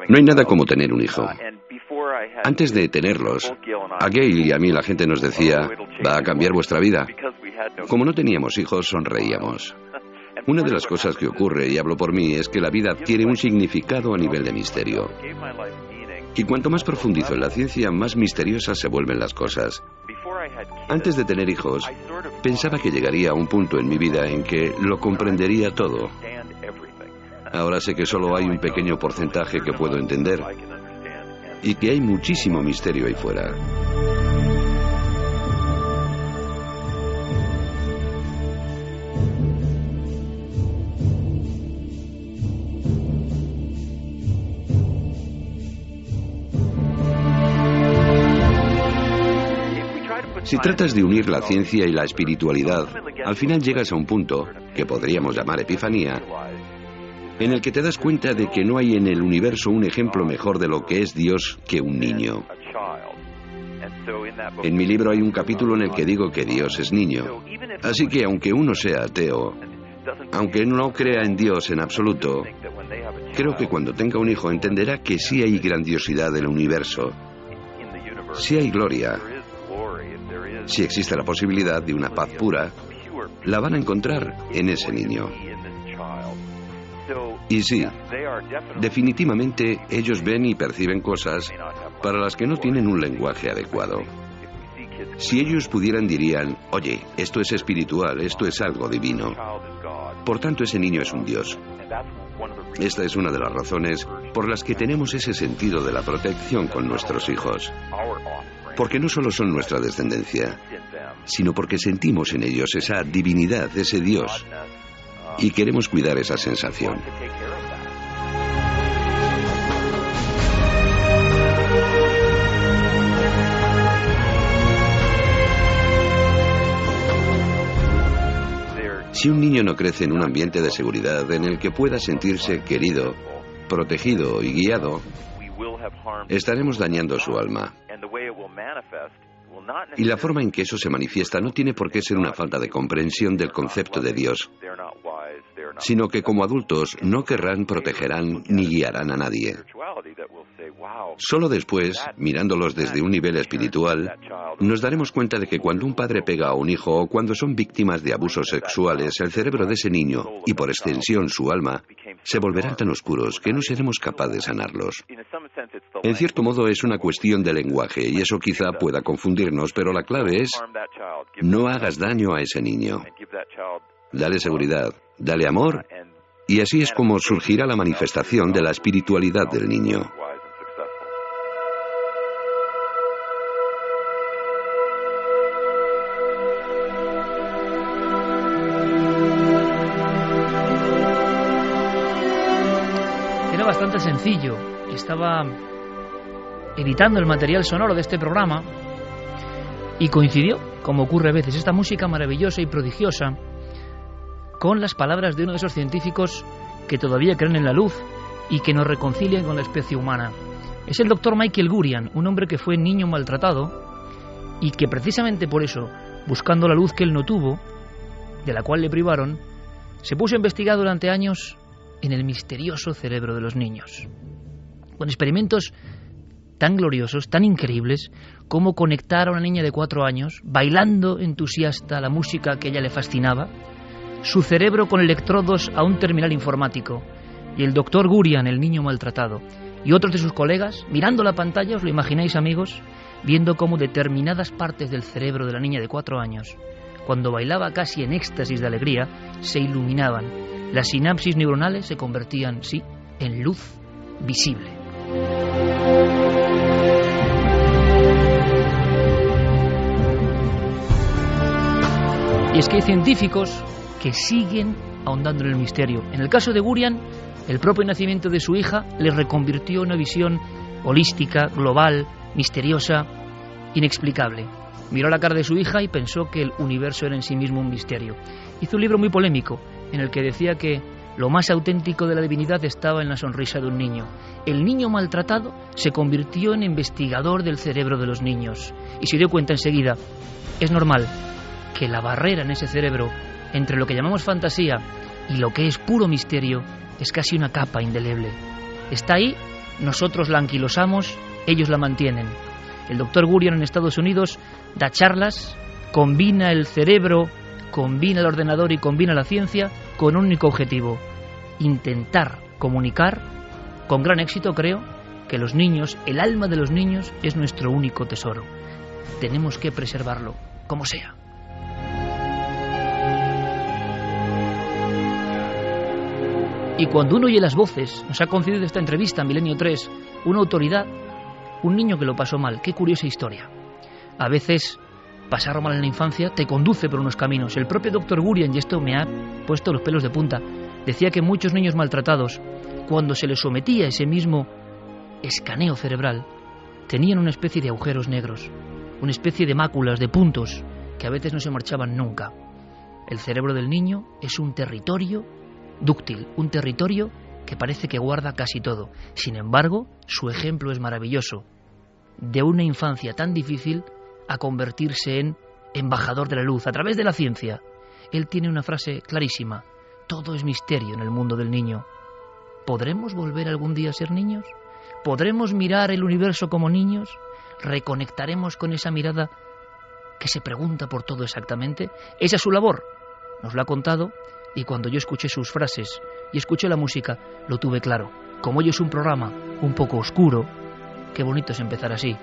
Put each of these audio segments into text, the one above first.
No hay nada como tener un hijo. Antes de tenerlos, a Gail y a mí la gente nos decía, va a cambiar vuestra vida. Como no teníamos hijos, sonreíamos. Una de las cosas que ocurre, y hablo por mí, es que la vida adquiere un significado a nivel de misterio. Y cuanto más profundizo en la ciencia, más misteriosas se vuelven las cosas. Antes de tener hijos, pensaba que llegaría a un punto en mi vida en que lo comprendería todo. Ahora sé que solo hay un pequeño porcentaje que puedo entender y que hay muchísimo misterio ahí fuera. Si tratas de unir la ciencia y la espiritualidad, al final llegas a un punto, que podríamos llamar epifanía, en el que te das cuenta de que no hay en el universo un ejemplo mejor de lo que es Dios que un niño. En mi libro hay un capítulo en el que digo que Dios es niño. Así que aunque uno sea ateo, aunque no crea en Dios en absoluto, creo que cuando tenga un hijo entenderá que sí hay grandiosidad del universo, sí hay gloria. Si existe la posibilidad de una paz pura, la van a encontrar en ese niño. Y sí, definitivamente ellos ven y perciben cosas para las que no tienen un lenguaje adecuado. Si ellos pudieran dirían, oye, esto es espiritual, esto es algo divino. Por tanto, ese niño es un Dios. Esta es una de las razones por las que tenemos ese sentido de la protección con nuestros hijos. Porque no solo son nuestra descendencia, sino porque sentimos en ellos esa divinidad, ese Dios, y queremos cuidar esa sensación. Si un niño no crece en un ambiente de seguridad en el que pueda sentirse querido, protegido y guiado, estaremos dañando su alma. Y la forma en que eso se manifiesta no tiene por qué ser una falta de comprensión del concepto de Dios, sino que como adultos no querrán, protegerán ni guiarán a nadie. Solo después, mirándolos desde un nivel espiritual, nos daremos cuenta de que cuando un padre pega a un hijo o cuando son víctimas de abusos sexuales, el cerebro de ese niño, y por extensión su alma, se volverán tan oscuros que no seremos capaces de sanarlos. En cierto modo es una cuestión de lenguaje y eso quizá pueda confundirnos, pero la clave es: no hagas daño a ese niño. Dale seguridad, dale amor, y así es como surgirá la manifestación de la espiritualidad del niño. Era bastante sencillo. Estaba editando el material sonoro de este programa y coincidió, como ocurre a veces, esta música maravillosa y prodigiosa con las palabras de uno de esos científicos que todavía creen en la luz y que nos reconcilian con la especie humana. Es el doctor Michael Gurian, un hombre que fue niño maltratado y que precisamente por eso, buscando la luz que él no tuvo, de la cual le privaron, se puso a investigar durante años en el misterioso cerebro de los niños, con experimentos tan gloriosos, tan increíbles, como conectar a una niña de 4 años, bailando entusiasta la música que a ella le fascinaba, su cerebro con electrodos a un terminal informático, y el doctor Gurian, el niño maltratado, y otros de sus colegas, mirando la pantalla, ¿os lo imagináis, amigos?, viendo cómo determinadas partes del cerebro de la niña de 4 años, cuando bailaba casi en éxtasis de alegría, se iluminaban. Las sinapsis neuronales se convertían, sí, en luz visible. Y es que hay científicos que siguen ahondando en el misterio. En el caso de Gurian, el propio nacimiento de su hija le reconvirtió en una visión holística, global, misteriosa, inexplicable. Miró la cara de su hija y pensó que el universo era en sí mismo un misterio. Hizo un libro muy polémico en el que decía que lo más auténtico de la divinidad estaba en la sonrisa de un niño. El niño maltratado se convirtió en investigador del cerebro de los niños y se dio cuenta enseguida, es normal que la barrera en ese cerebro entre lo que llamamos fantasía y lo que es puro misterio es casi una capa indeleble. Está ahí, nosotros la anquilosamos, ellos la mantienen. El doctor Gurion en Estados Unidos da charlas, combina el cerebro, combina el ordenador y combina la ciencia con un único objetivo: intentar comunicar, con gran éxito creo, que los niños, el alma de los niños, es nuestro único tesoro. Tenemos que preservarlo, como sea. Y cuando uno oye las voces, nos ha concedido esta entrevista en Milenio 3, una autoridad, un niño que lo pasó mal. Qué curiosa historia. A veces, pasarlo mal en la infancia te conduce por unos caminos. El propio doctor Gurion, y esto me ha puesto los pelos de punta, decía que muchos niños maltratados, cuando se les sometía ese mismo escaneo cerebral, tenían una especie de agujeros negros, una especie de máculas, de puntos, que a veces no se marchaban nunca. El cerebro del niño es un territorio dúctil, un territorio que parece que guarda casi todo. Sin embargo, su ejemplo es maravilloso. De una infancia tan difícil a convertirse en embajador de la luz a través de la ciencia. Él tiene una frase clarísima: todo es misterio en el mundo del niño. ¿Podremos volver algún día a ser niños? ¿Podremos mirar el universo como niños? ¿Reconectaremos con esa mirada que se pregunta por todo exactamente? Esa es su labor. Nos lo ha contado, y cuando yo escuché sus frases y escuché la música, lo tuve claro. Como hoy es un programa un poco oscuro, qué bonito es empezar así.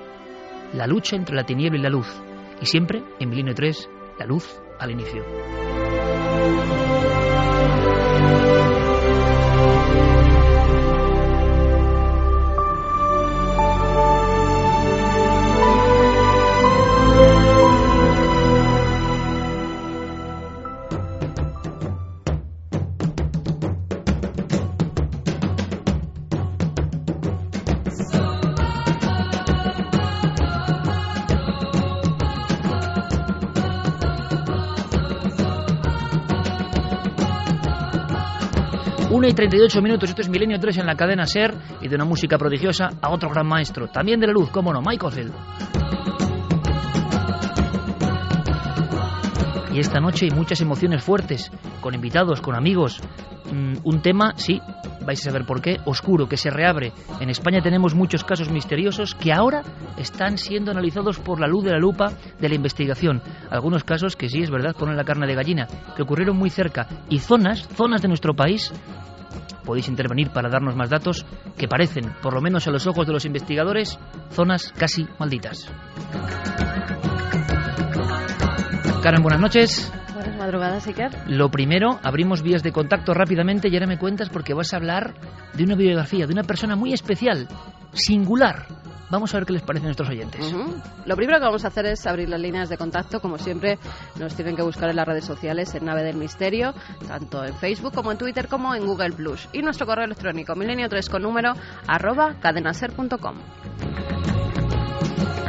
La lucha entre la tiniebla y la luz. Y siempre, en Milenio 3, la luz al inicio. Una y 38 minutos, esto es Milenio 3 en la cadena SER, y de una música prodigiosa a otro gran maestro, también de la luz, cómo no, Mike Oldfield. Y esta noche hay muchas emociones fuertes, con invitados, con amigos. Un tema, sí, vais a saber por qué, oscuro, que se reabre. En España tenemos muchos casos misteriosos que ahora están siendo analizados por la luz de la lupa de la investigación. Algunos casos que sí, es verdad, ponen la carne de gallina, que ocurrieron muy cerca. Y zonas de nuestro país, podéis intervenir para darnos más datos, que parecen, por lo menos a los ojos de los investigadores, zonas casi malditas. Karen, buenas noches. Buenas madrugadas, Iker. Lo primero, abrimos vías de contacto rápidamente y ahora me cuentas porque vas a hablar de una biografía, de una persona muy especial, singular. Vamos a ver qué les parece a nuestros oyentes. Lo primero que vamos a hacer es abrir las líneas de contacto. Como siempre, nos tienen que buscar en las redes sociales en Nave del Misterio, tanto en Facebook como en Twitter como en Google+. Y nuestro correo electrónico, milenio3 con número @cadenaser.com.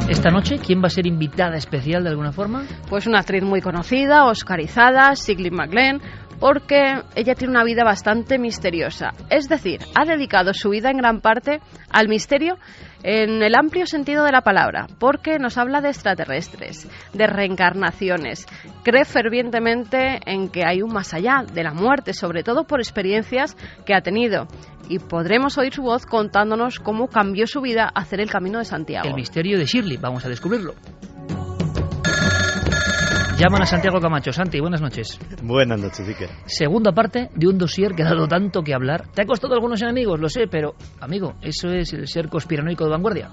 Esta noche, ¿quién va a ser invitada especial de alguna forma? Pues una actriz muy conocida, oscarizada, Siglin MacLaine, porque ella tiene una vida bastante misteriosa. Es decir, ha dedicado su vida en gran parte al misterio en el amplio sentido de la palabra, porque nos habla de extraterrestres, de reencarnaciones. Cree fervientemente en que hay un más allá de la muerte, sobre todo por experiencias que ha tenido. Y podremos oír su voz contándonos cómo cambió su vida hacer el Camino de Santiago. El misterio de Shirley, vamos a descubrirlo. Llaman a Santiago Camacho. Santi, buenas noches. Buenas noches, Iker. Segunda parte de un dossier que ha dado tanto que hablar. Te ha costado algunos enemigos, lo sé, pero, amigo, eso es el ser conspiranoico de vanguardia.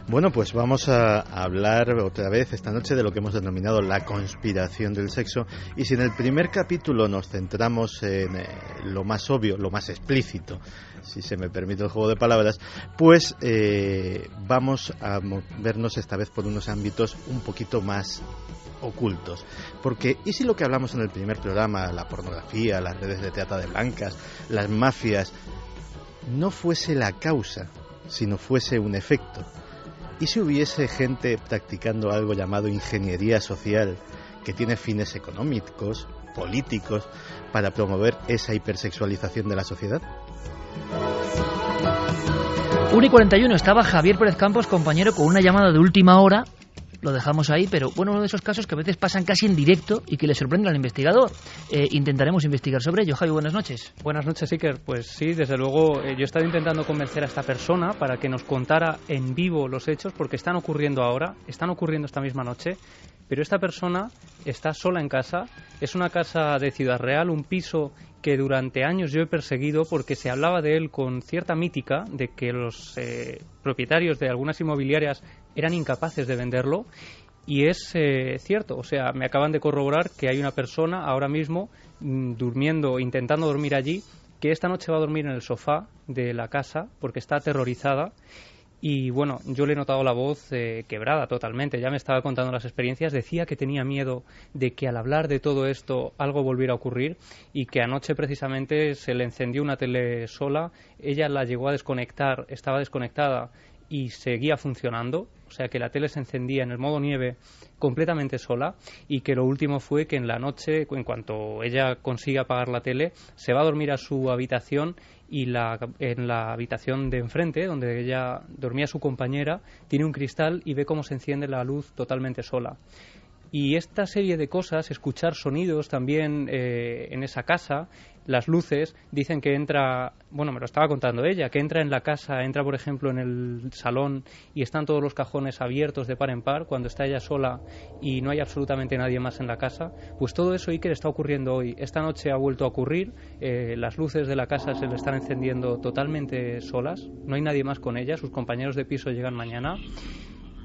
Bueno, pues vamos a hablar otra vez esta noche de lo que hemos denominado la conspiración del sexo. Y si en el primer capítulo nos centramos en lo más obvio, lo más explícito, si se me permite el juego de palabras, pues vamos a vernos esta vez por unos ámbitos un poquito más ocultos. Porque, ¿y si lo que hablamos en el primer programa, la pornografía, las redes de trata de blancas, las mafias, no fuese la causa, sino fuese un efecto? ¿Y si hubiese gente practicando algo llamado ingeniería social, que tiene fines económicos, políticos, para promover esa hipersexualización de la sociedad? 1:41, estaba Javier Pérez Campos, compañero, con una llamada de última hora lo dejamos ahí, pero bueno, uno de esos casos que a veces pasan casi en directo y que le sorprende al investigador. Intentaremos investigar sobre ello. Javi, buenas noches. Buenas noches, Iker. Pues sí, desde luego, yo he estado intentando convencer a esta persona para que nos contara en vivo los hechos, porque están ocurriendo ahora, están ocurriendo esta misma noche, pero esta persona está sola en casa. Es una casa de Ciudad Real, un piso que durante años yo he perseguido porque se hablaba de él con cierta mítica de que los propietarios de algunas inmobiliarias eran incapaces de venderlo, y es cierto. O sea, me acaban de corroborar que hay una persona ahora mismo durmiendo, intentando dormir allí, que esta noche va a dormir en el sofá de la casa porque está aterrorizada. Y bueno, yo le he notado la voz quebrada totalmente. Ya me estaba contando las experiencias. Decía que tenía miedo de que al hablar de todo esto algo volviera a ocurrir, y que anoche precisamente se le encendió una tele sola. Ella la llegó a desconectar, estaba desconectada y seguía funcionando. O sea, que la tele se encendía en el modo nieve completamente sola, y que lo último fue que en la noche, en cuanto ella consiga apagar la tele, se va a dormir a su habitación, y en la habitación de enfrente, donde ella dormía su compañera, tiene un cristal y ve cómo se enciende la luz totalmente sola. Y esta serie de cosas, escuchar sonidos también en esa casa, las luces, dicen que entra, bueno, me lo estaba contando ella, que entra en la casa, entra por ejemplo en el salón y están todos los cajones abiertos de par en par cuando está ella sola y no hay absolutamente nadie más en la casa. Pues todo eso, Iker, está ocurriendo hoy. Esta noche ha vuelto a ocurrir, las luces de la casa se le están encendiendo totalmente solas, no hay nadie más con ella, sus compañeros de piso llegan mañana.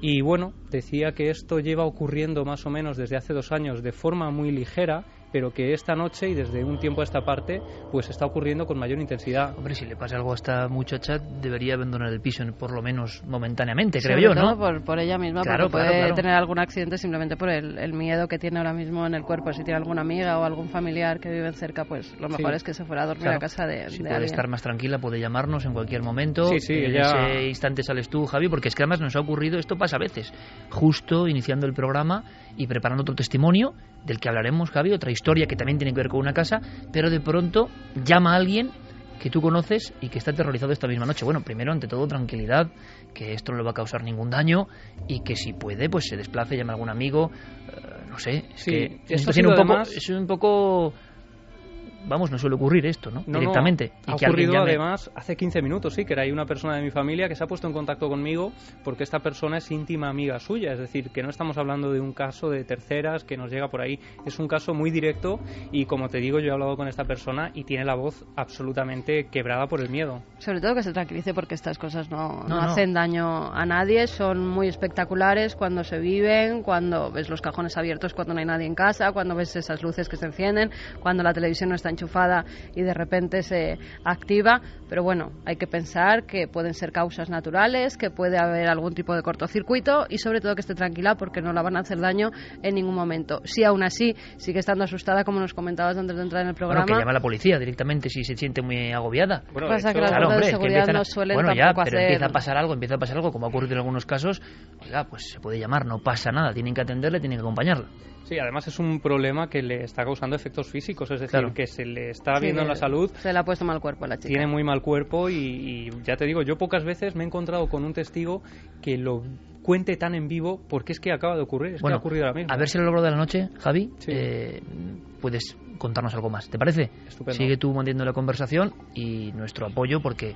Y bueno, decía que esto lleva ocurriendo más o menos desde hace 2 años de forma muy ligera, pero que esta noche y desde un tiempo a esta parte pues está ocurriendo con mayor intensidad. Hombre, si le pasa algo a esta muchacha, debería abandonar el piso por lo menos momentáneamente, creo yo, ¿no? Por ella misma, claro, porque puede claro. tener algún accidente simplemente por el miedo que tiene ahora mismo en el cuerpo. Si tiene alguna amiga o algún familiar que viven cerca, pues lo mejor es que se fuera a dormir a casa de si de puede alguien. Estar más tranquila, puede llamarnos en cualquier momento. Sí, en ese instante sales tú, Javi, porque es que además nos ha ocurrido, esto pasa a veces, justo iniciando el programa y preparando otro testimonio del que hablaremos, Javi, otra historia que también tiene que ver con una casa, pero de pronto llama a alguien que tú conoces y que está aterrorizado esta misma noche. Bueno, primero, ante todo, tranquilidad, que esto no le va a causar ningún daño y que si puede, pues se desplace, llame a algún amigo, no sé, es que esto tiene es un poco... Vamos, no suele ocurrir esto, ¿no? Directamente. Ha ocurrido además hace 15 minutos, sí, que hay una persona de mi familia que se ha puesto en contacto conmigo porque esta persona es íntima amiga suya. Es decir, que no estamos hablando de un caso de terceras que nos llega por ahí. Es un caso muy directo y, como te digo, yo he hablado con esta persona y tiene la voz absolutamente quebrada por el miedo. Sobre todo que se tranquilice, porque estas cosas no hacen daño a nadie. Son muy espectaculares cuando se viven, cuando ves los cajones abiertos, cuando no hay nadie en casa, cuando ves esas luces que se encienden, cuando la televisión no está enchufada y de repente se activa. Pero bueno, hay que pensar que pueden ser causas naturales, que puede haber algún tipo de cortocircuito y sobre todo que esté tranquila porque no la van a hacer daño en ningún momento. Si aún así sigue estando asustada, como nos comentabas antes de entrar en el programa... Bueno, que llama a la policía directamente si se siente muy agobiada. Bueno, pasa que las fuerzas de seguridad no suelen tampoco hacer... Pero empieza a pasar algo, como ha ocurrido en algunos casos. Oiga, pues se puede llamar, no pasa nada, tienen que atenderle, tienen que acompañarla. Sí, además es un problema que le está causando efectos físicos, es decir, que se le está viendo en la salud. Se le ha puesto mal cuerpo a la chica. Tiene muy mal cuerpo y ya te digo, yo pocas veces me he encontrado con un testigo que lo cuente tan en vivo, porque es que acaba de ocurrir, que ha ocurrido ahora mismo. A ver si a lo largo de la noche, Javi, sí. Puedes contarnos algo más, ¿te parece? Estupendo. Sigue tú manteniendo la conversación y nuestro apoyo, porque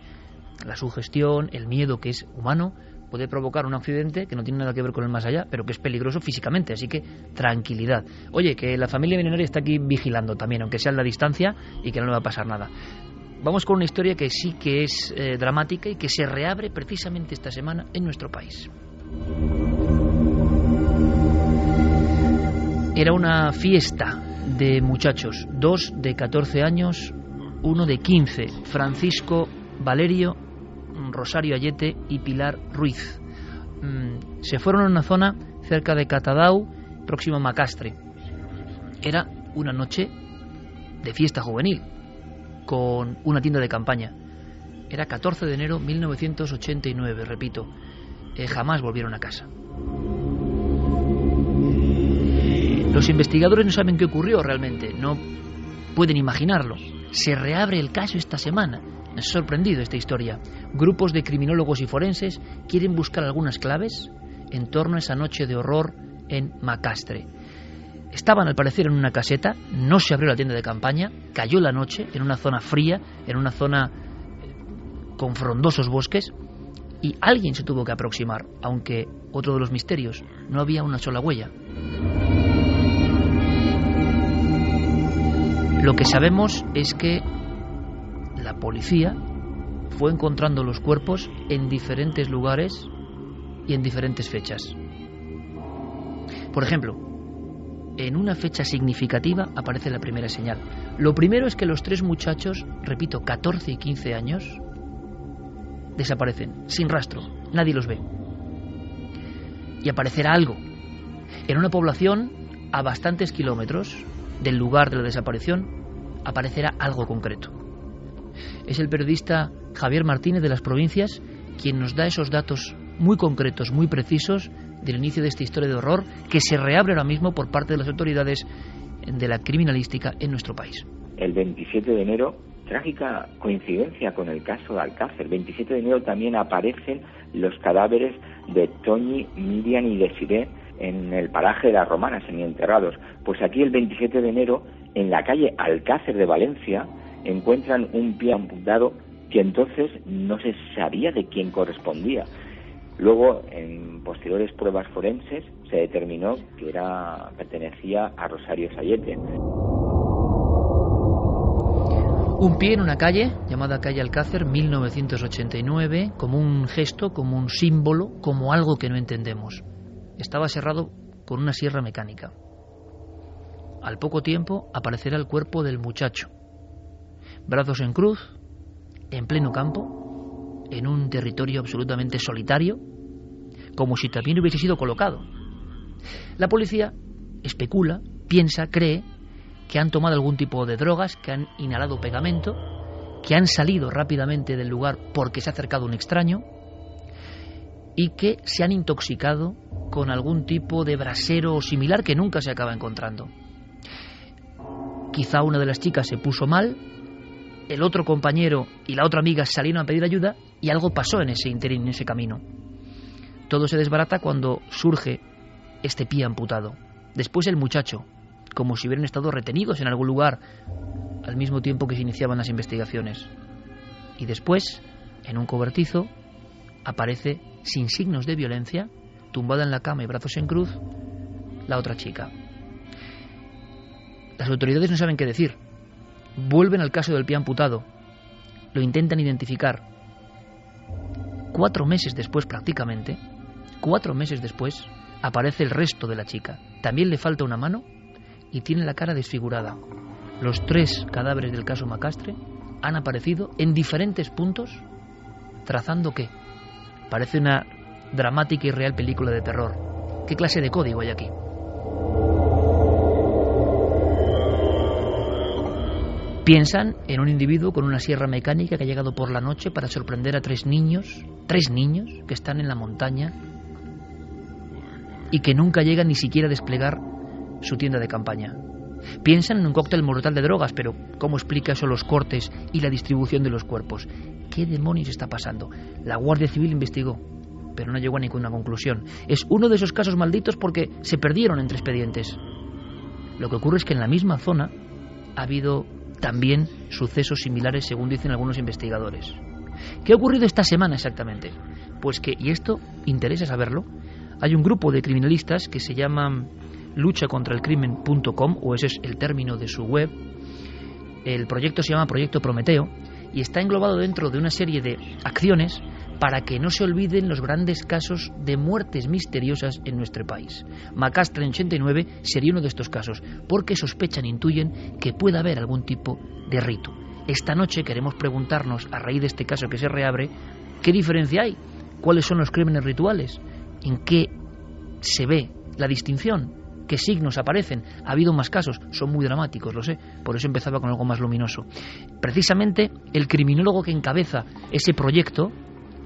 la sugestión, el miedo, que es humano, puede provocar un accidente que no tiene nada que ver con el más allá, pero que es peligroso físicamente, así que tranquilidad. Oye, que la familia milenaria está aquí vigilando también, aunque sea en la distancia, y que no le va a pasar nada. Vamos con una historia que sí que es dramática y que se reabre precisamente esta semana en nuestro país. Era una fiesta de muchachos, 2 de 14 años, 1 de 15, Francisco Valerio, Rosario Ayete y Pilar Ruiz. Se fueron a una zona cerca de Catadau, próximo a Macastre. Era una noche de fiesta juvenil con una tienda de campaña. Era 14 de enero de 1989, repito. Jamás volvieron a casa. Los investigadores no saben qué ocurrió realmente, no pueden imaginarlo. Se reabre el caso esta semana. Me ha sorprendido esta historia. Grupos de criminólogos y forenses quieren buscar algunas claves en torno a esa noche de horror en Macastre. Estaban al parecer en una caseta, no se abrió la tienda de campaña, cayó la noche en una zona fría, en una zona con frondosos bosques, y alguien se tuvo que aproximar, aunque otro de los misterios, no había una sola huella. Lo que sabemos es que la policía fue encontrando los cuerpos en diferentes lugares y en diferentes fechas. Por ejemplo, en una fecha significativa aparece la primera señal. Lo primero es que los 3 muchachos, repito, 14 y 15 años, desaparecen, sin rastro, nadie los ve. Y aparecerá algo. En una población a bastantes kilómetros del lugar de la desaparición, aparecerá algo concreto. Es el periodista Javier Martínez de Las Provincias quien nos da esos datos muy concretos, muy precisos del inicio de esta historia de horror que se reabre ahora mismo por parte de las autoridades de la criminalística en nuestro país. El 27 de enero, trágica coincidencia con el caso de Alcácer, el 27 de enero también aparecen los cadáveres de Toñi, Miriam y Desiré en el paraje de las Romanas, semienterrados. Pues aquí el 27 de enero, en la calle Alcácer de Valencia, encuentran un pie amputado que entonces no se sabía de quién correspondía. Luego, en posteriores pruebas forenses, se determinó que pertenecía a Rosario Sayete. Un pie en una calle, llamada calle Alcácer, 1989, como un gesto, como un símbolo, como algo que no entendemos. Estaba cerrado con una sierra mecánica. Al poco tiempo aparecerá el cuerpo del muchacho. Brazos en cruz, en pleno campo, en un territorio absolutamente solitario, como si también hubiese sido colocado. La policía especula, piensa, cree que han tomado algún tipo de drogas, que han inhalado pegamento, que han salido rápidamente del lugar porque se ha acercado un extraño y que se han intoxicado con algún tipo de brasero o similar que nunca se acaba encontrando. Quizá una de las chicas se puso mal, el otro compañero y la otra amiga salieron a pedir ayuda y algo pasó en ese interín, en ese camino. Todo se desbarata cuando surge este pie amputado. Después el muchacho, como si hubieran estado retenidos en algún lugar al mismo tiempo que se iniciaban las investigaciones. Y después, en un cobertizo, aparece, sin signos de violencia, tumbada en la cama y brazos en cruz, la otra chica. Las autoridades no saben qué decir. Vuelven al caso del pie amputado. Lo intentan identificar. 4 meses después, prácticamente, 4 meses después, aparece el resto de la chica. También le falta una mano y tiene la cara desfigurada. Los 3 cadáveres del caso Macastre han aparecido en diferentes puntos, trazando ¿qué? Parece una dramática y real película de terror. ¿Qué clase de código hay aquí? Piensan en un individuo con una sierra mecánica que ha llegado por la noche para sorprender a 3 niños que están en la montaña y que nunca llegan ni siquiera a desplegar su tienda de campaña. Piensan en un cóctel mortal de drogas, pero ¿cómo explica eso los cortes y la distribución de los cuerpos? ¿Qué demonios está pasando? La Guardia Civil investigó, pero no llegó a ninguna conclusión. Es uno de esos casos malditos porque se perdieron entre expedientes. Lo que ocurre es que en la misma zona ha habido también sucesos similares, según dicen algunos investigadores. ¿Qué ha ocurrido esta semana exactamente? Pues que, y esto interesa saberlo, hay un grupo de criminalistas que se llaman luchacontraelcrimen.com, o ese es el término de su web. El proyecto se llama Proyecto Prometeo y está englobado dentro de una serie de acciones para que no se olviden los grandes casos de muertes misteriosas en nuestro país. Macastre en 89 sería uno de estos casos, porque sospechan, intuyen que puede haber algún tipo de rito. Esta noche queremos preguntarnos, a raíz de este caso que se reabre, ¿qué diferencia hay? ¿Cuáles son los crímenes rituales? ¿En qué se ve la distinción? ¿Qué signos aparecen? Ha habido más casos, son muy dramáticos, lo sé, por eso empezaba con algo más luminoso. Precisamente el criminólogo que encabeza ese proyecto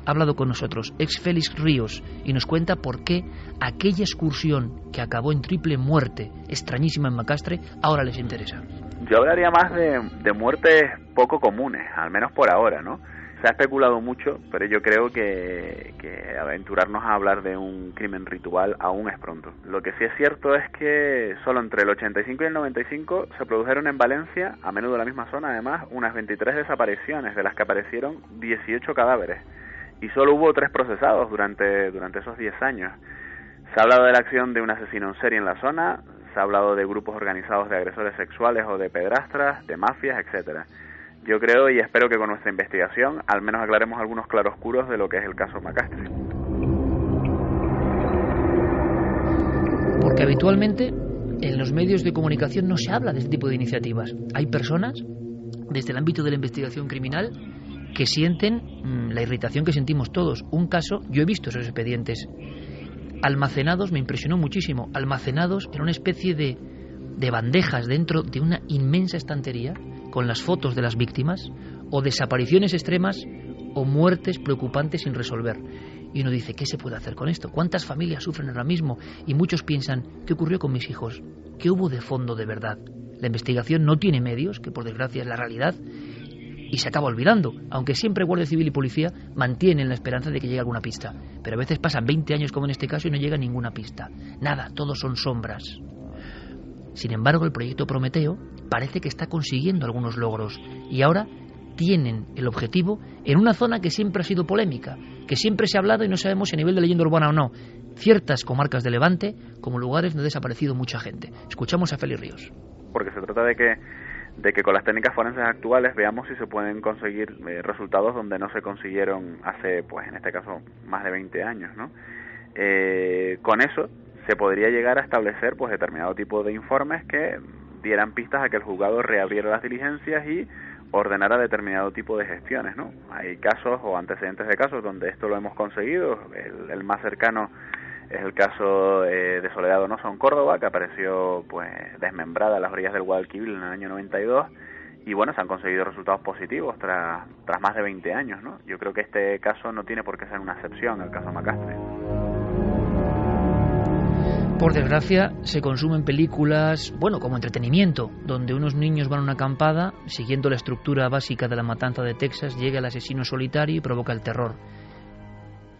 ha hablado con nosotros, ex Félix Ríos, y nos cuenta por qué aquella excursión que acabó en triple muerte extrañísima en Macastre ahora les interesa. Yo hablaría más de muertes poco comunes, al menos por ahora, ¿no? Se ha especulado mucho, pero yo creo que aventurarnos a hablar de un crimen ritual aún es pronto. Lo que sí es cierto es que solo entre el 85 y el 95 se produjeron en Valencia, a menudo en la misma zona además, unas 23 desapariciones, de las que aparecieron 18 cadáveres. Y solo hubo 3 procesados durante esos 10 años. Se ha hablado de la acción de un asesino en serie en la zona, se ha hablado de grupos organizados de agresores sexuales o de pedrastras, de mafias, etcétera. Yo creo y espero que con nuestra investigación al menos aclaremos algunos claroscuros de lo que es el caso Macastre. Porque habitualmente en los medios de comunicación no se habla de este tipo de iniciativas. Hay personas, desde el ámbito de la investigación criminal, que sienten la irritación que sentimos todos. Un caso, yo he visto esos expedientes almacenados, me impresionó muchísimo, almacenados en una especie de bandejas dentro de una inmensa estantería, con las fotos de las víctimas, o desapariciones extremas, o muertes preocupantes sin resolver. Y uno dice, ¿qué se puede hacer con esto? ¿Cuántas familias sufren ahora mismo? Y muchos piensan, ¿qué ocurrió con mis hijos? ¿Qué hubo de fondo de verdad? La investigación no tiene medios, que por desgracia es la realidad, y se acaba olvidando, aunque siempre Guardia Civil y Policía mantienen la esperanza de que llegue alguna pista. Pero a veces pasan 20 años como en este caso y no llega ninguna pista. Nada, todos son sombras. Sin embargo, el proyecto Prometeo parece que está consiguiendo algunos logros y ahora tienen el objetivo en una zona que siempre ha sido polémica, que siempre se ha hablado y no sabemos si a nivel de leyenda urbana o no, ciertas comarcas de Levante como lugares donde ha desaparecido mucha gente. Escuchamos a Félix Ríos. Porque se trata de que con las técnicas forenses actuales veamos si se pueden conseguir resultados donde no se consiguieron hace, pues en este caso, más de 20 años, ¿no? Con eso se podría llegar a establecer pues determinado tipo de informes que dieran pistas a que el juzgado reabriera las diligencias y ordenara determinado tipo de gestiones, ¿no? Hay casos o antecedentes de casos donde esto lo hemos conseguido. El más cercano es el caso de Soledad Donoso en Córdoba, que apareció pues desmembrada a las orillas del Guadalquivir en el año 92, y bueno, se han conseguido resultados positivos tras más de 20 años, ¿no? Yo creo que este caso no tiene por qué ser una excepción, el caso Macastre. Por desgracia, se consumen películas, bueno, como entretenimiento, donde unos niños van a una acampada, siguiendo la estructura básica de la matanza de Texas, llega el asesino solitario y provoca el terror.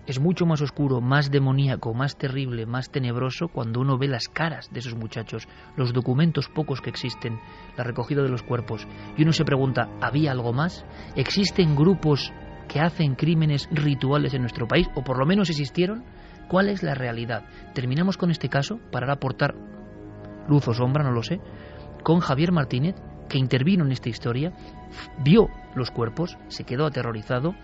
Es mucho más oscuro, más demoníaco, más terrible, más tenebroso cuando uno ve las caras de esos muchachos, los documentos pocos que existen, la recogida de los cuerpos. Y uno se pregunta, ¿había algo más? ¿Existen grupos que hacen crímenes rituales en nuestro país? ¿O por lo menos existieron? ¿Cuál es la realidad? Terminamos con este caso para aportar luz o sombra, no lo sé, con Javier Martínez, que intervino en esta historia, vio los cuerpos, se quedó aterrorizado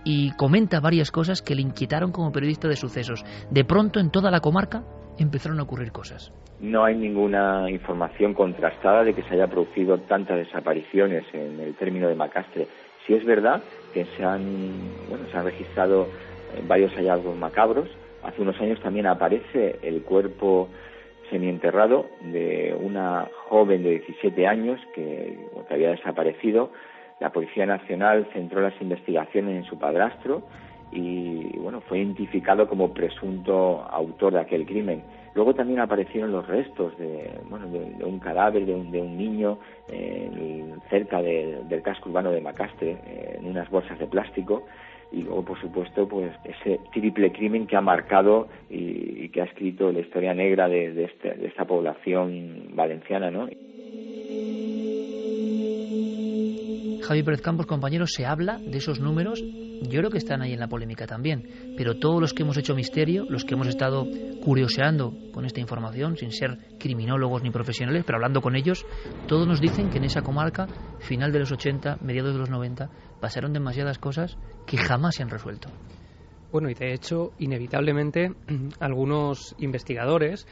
y comenta varias cosas que le inquietaron como periodista de sucesos. De pronto, en toda la comarca, empezaron a ocurrir cosas. No hay ninguna información contrastada de que se haya producido tantas desapariciones en el término de Macastre. Sí es verdad que se han registrado varios hallazgos macabros. Hace unos años también aparece el cuerpo semienterrado de una joven de 17 años que había desaparecido. La Policía Nacional centró las investigaciones en su padrastro y fue identificado como presunto autor de aquel crimen. Luego también aparecieron los restos de un cadáver de un niño cerca del casco urbano de Macastre, en unas bolsas de plástico. Y luego, por supuesto, pues ese triple crimen que ha marcado y que ha escrito la historia negra de esta población valenciana, ¿no? Javi Pérez Campos, compañeros, se habla de esos números, yo creo que están ahí en la polémica también, pero todos los que hemos hecho misterio, los que hemos estado curioseando con esta información, sin ser criminólogos ni profesionales, pero hablando con ellos, todos nos dicen que en esa comarca, final de los 80, mediados de los 90, pasaron demasiadas cosas que jamás se han resuelto. Bueno, y de hecho, inevitablemente, algunos investigadores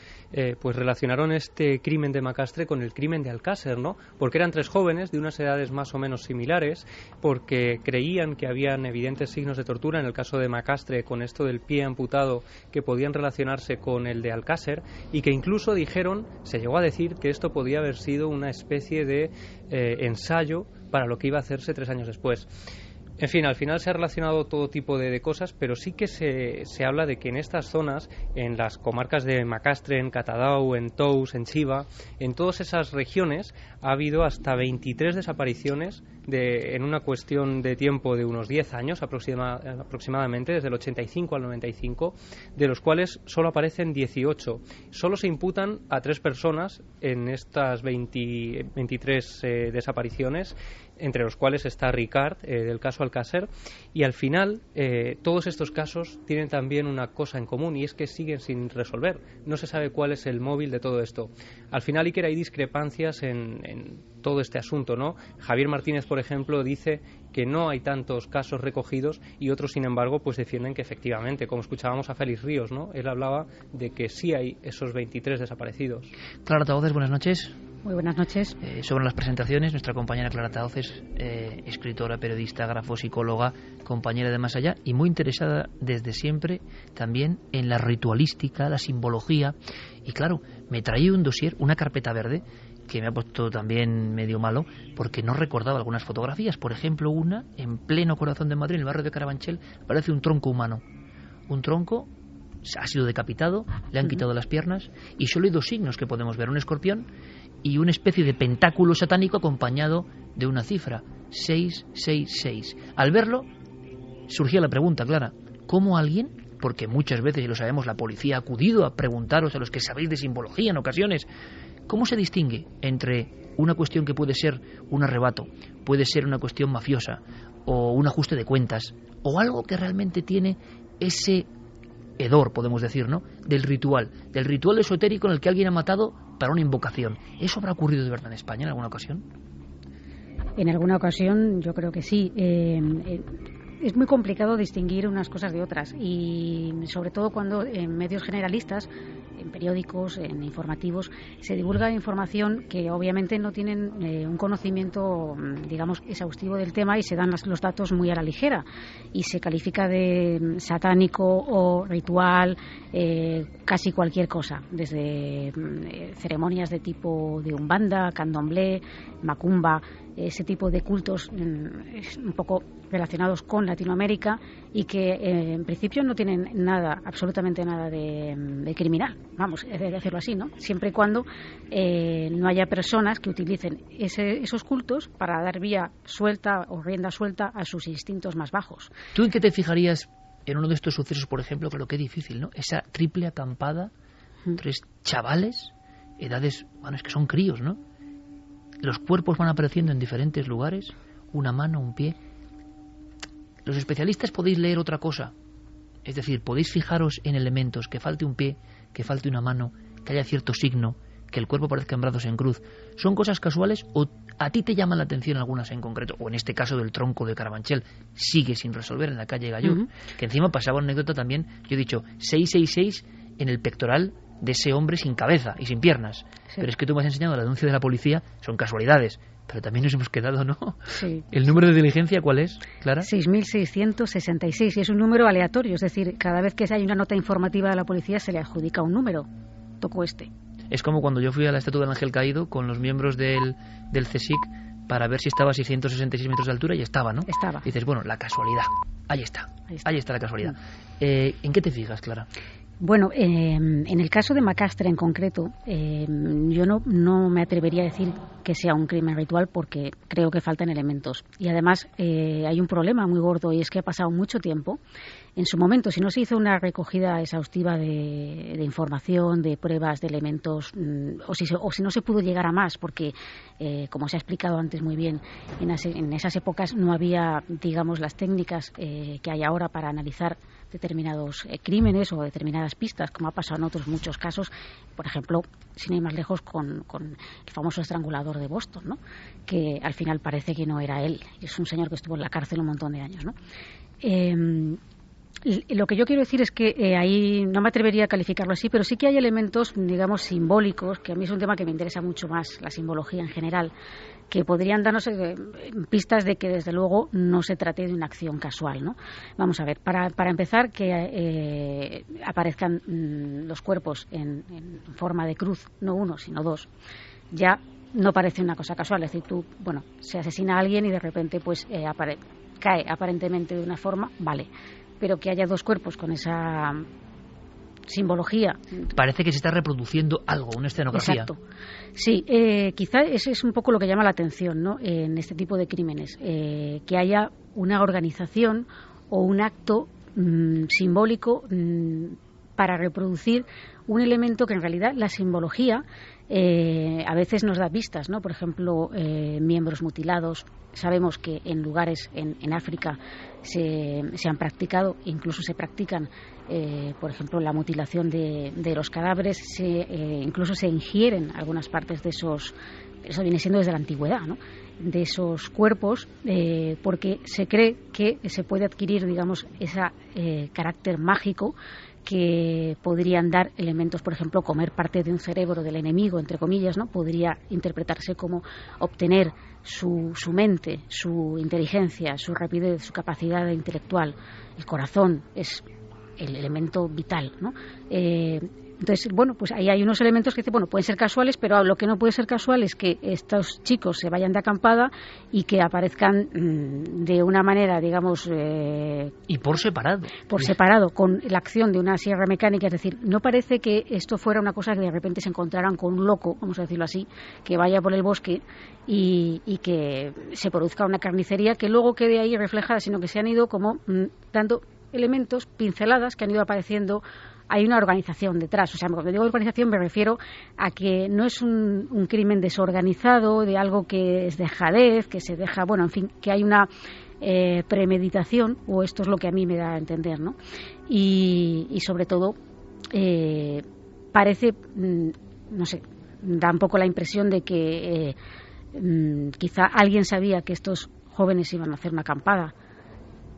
pues relacionaron este crimen de Macastre con el crimen de Alcácer, ¿no? Porque eran 3 jóvenes de unas edades más o menos similares, porque creían que habían evidentes signos de tortura en el caso de Macastre, con esto del pie amputado, que podían relacionarse con el de Alcácer, y que incluso dijeron, se llegó a decir, que esto podía haber sido una especie de ensayo para lo que iba a hacerse 3 años después. En fin, al final se ha relacionado todo tipo de cosas, pero sí que se habla de que en estas zonas, en las comarcas de Macastre, en Catadau, en Tous, en Chiva, en todas esas regiones ha habido hasta 23 desapariciones en una cuestión de tiempo de unos 10 años aproximadamente, desde el 85 al 95, de los cuales solo aparecen 18. Solo se imputan a 3 personas en estas 23 desapariciones, entre los cuales está Ricard, del caso Alcácer, y al final todos estos casos tienen también una cosa en común, y es que siguen sin resolver. No se sabe cuál es el móvil de todo esto. Al final, Iker, hay discrepancias en todo este asunto, ¿no? Javier Martínez, por ejemplo, dice que no hay tantos casos recogidos, y otros, sin embargo, pues defienden que efectivamente, como escuchábamos a Félix Ríos, ¿no? Él hablaba de que sí hay esos 23 desaparecidos. Clara Tahoces, buenas noches. Muy buenas noches. Sobre las presentaciones, nuestra compañera Clara Tahoces, escritora, periodista, grafopsicóloga, compañera de Más Allá, y muy interesada desde siempre también en la ritualística, la simbología. Y claro, me traía un dossier, una carpeta verde, que me ha puesto también medio malo, porque no recordaba algunas fotografías. Por ejemplo, una en pleno corazón de Madrid, en el barrio de Carabanchel, parece un tronco humano. Un tronco ha sido decapitado, le han quitado las piernas, y solo hay 2 signos que podemos ver: un escorpión y una especie de pentáculo satánico acompañado de una cifra, 666. Al verlo, surgía la pregunta, Clara, ¿cómo alguien, porque muchas veces, y lo sabemos, la policía ha acudido a preguntaros a los que sabéis de simbología en ocasiones, ¿cómo se distingue entre una cuestión que puede ser un arrebato, puede ser una cuestión mafiosa, o un ajuste de cuentas, o algo que realmente tiene ese hedor, podemos decir, ¿no?, del ritual esotérico en el que alguien ha matado para una invocación? ¿Eso habrá ocurrido de verdad en España en alguna ocasión? En alguna ocasión yo creo que sí. Es muy complicado distinguir unas cosas de otras, y sobre todo cuando en medios generalistas, en periódicos, en informativos, se divulga información que obviamente no tienen un conocimiento, digamos, exhaustivo del tema, y se dan los datos muy a la ligera y se califica de satánico o ritual casi cualquier cosa, desde ceremonias de tipo de umbanda, candomblé, macumba, ese tipo de cultos un poco relacionados con Latinoamérica, y que en principio no tienen nada, absolutamente nada de criminal, vamos, es decirlo así, ¿no? Siempre y cuando no haya personas que utilicen esos cultos para dar vía suelta o rienda suelta a sus instintos más bajos. ¿Tú en qué te fijarías en uno de estos sucesos, por ejemplo? Creo que es difícil, ¿no? Esa triple acampada, 3 chavales, edades, bueno, es que son críos, ¿no? Los cuerpos van apareciendo en diferentes lugares, una mano, un pie. Los especialistas podéis leer otra cosa, es decir, podéis fijaros en elementos, que falte un pie, que falte una mano, que haya cierto signo, que el cuerpo parezca en brazos en cruz. ¿Son cosas casuales o a ti te llaman la atención algunas en concreto? O en este caso del tronco de Carabanchel, sigue sin resolver en la calle Gallur, que encima pasaba una anécdota también, yo he dicho, 666 en el pectoral de ese hombre sin cabeza y sin piernas. Sí. Pero es que tú me has enseñado la denuncia de la policía, son casualidades, pero también nos hemos quedado, ¿no? Sí. ¿El número de diligencia cuál es, Clara? 6.666, y es un número aleatorio, es decir, cada vez que hay una nota informativa de la policía se le adjudica un número. Tocó este. Es como cuando yo fui a la estatua del Ángel Caído con los miembros del CSIC para ver si estaba a 666 metros de altura, y estaba, ¿no? Estaba. Y dices, bueno, la casualidad, ahí está la casualidad. ¿En qué te fijas, Clara? Bueno, en el caso de Macastre en concreto, yo no me atrevería a decir que sea un crimen ritual, porque creo que faltan elementos. Y además hay un problema muy gordo, y es que ha pasado mucho tiempo. En su momento, si no se hizo una recogida exhaustiva de información, de pruebas, de elementos, o si no se pudo llegar a más, porque, como se ha explicado antes muy bien, en esas épocas no había, digamos, las técnicas que hay ahora para analizar determinados crímenes o determinadas pistas, como ha pasado en otros muchos casos, por ejemplo, sin ir más lejos, con el famoso estrangulador de Boston, ¿no?, que al final parece que no era él, es un señor que estuvo en la cárcel un montón de años, ¿no? Lo que yo quiero decir es que ahí no me atrevería a calificarlo así, pero sí que hay elementos, digamos, simbólicos, que a mí es un tema que me interesa mucho más, la simbología en general, que podrían darnos pistas de que, desde luego, no se trate de una acción casual, ¿no? Vamos a ver, para empezar, que aparezcan los cuerpos en forma de cruz, no uno, sino 2, ya no parece una cosa casual. Es decir, se asesina a alguien y de repente, pues, cae aparentemente de una forma, vale, pero que haya dos cuerpos con esa simbología. Parece que se está reproduciendo algo, una escenografía. Exacto. Sí, quizá ese es un poco lo que llama la atención, ¿no?, en este tipo de crímenes, que haya una organización o un acto simbólico para reproducir un elemento que en realidad la simbología a veces nos da pistas, ¿no? Por ejemplo, miembros mutilados. Sabemos que en lugares en África se han practicado, incluso se practican, por ejemplo, la mutilación de los cadáveres, incluso se ingieren algunas partes de esos, eso viene siendo desde la antigüedad, ¿no?, de esos cuerpos, porque se cree que se puede adquirir, digamos, ese carácter mágico que podrían dar elementos, por ejemplo, comer parte de un cerebro del enemigo, entre comillas, ¿no? Podría interpretarse como obtener su mente, su inteligencia, su rapidez, su capacidad intelectual. El corazón es el elemento vital, ¿no? Entonces, bueno, pues ahí hay unos elementos que pueden ser casuales, pero lo que no puede ser casual es que estos chicos se vayan de acampada y que aparezcan de una manera, digamos... y por separado. Por separado, con la acción de una sierra mecánica. Es decir, no parece que esto fuera una cosa que de repente se encontraran con un loco, vamos a decirlo así, que vaya por el bosque y que se produzca una carnicería que luego quede ahí reflejada, sino que se han ido como dando elementos, pinceladas que han ido apareciendo. Hay una organización detrás. O sea, cuando digo organización me refiero a que no es un crimen desorganizado, de algo que es dejadez, que se deja, bueno, en fin, que hay una premeditación, o esto es lo que a mí me da a entender, ¿no? Y sobre todo, parece, no sé, da un poco la impresión de que quizá alguien sabía que estos jóvenes iban a hacer una acampada.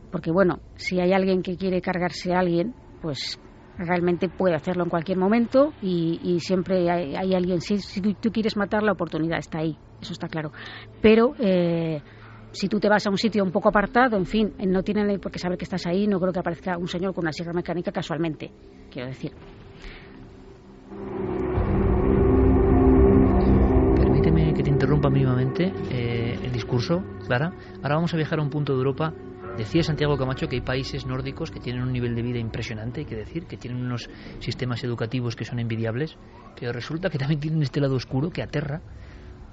Porque, bueno, si hay alguien que quiere cargarse a alguien, pues realmente puede hacerlo en cualquier momento y siempre hay alguien. Si tú quieres matar, la oportunidad está ahí, eso está claro. Pero si tú te vas a un sitio un poco apartado, en fin, no tienen por qué saber que estás ahí. No creo que aparezca un señor con una sierra mecánica casualmente, quiero decir. Permíteme que te interrumpa mínimamente el discurso, Clara. Ahora vamos a viajar a un punto de Europa. Decía Santiago Camacho que hay países nórdicos que tienen un nivel de vida impresionante, hay que decir, que tienen unos sistemas educativos que son envidiables, pero resulta que también tienen este lado oscuro que aterra.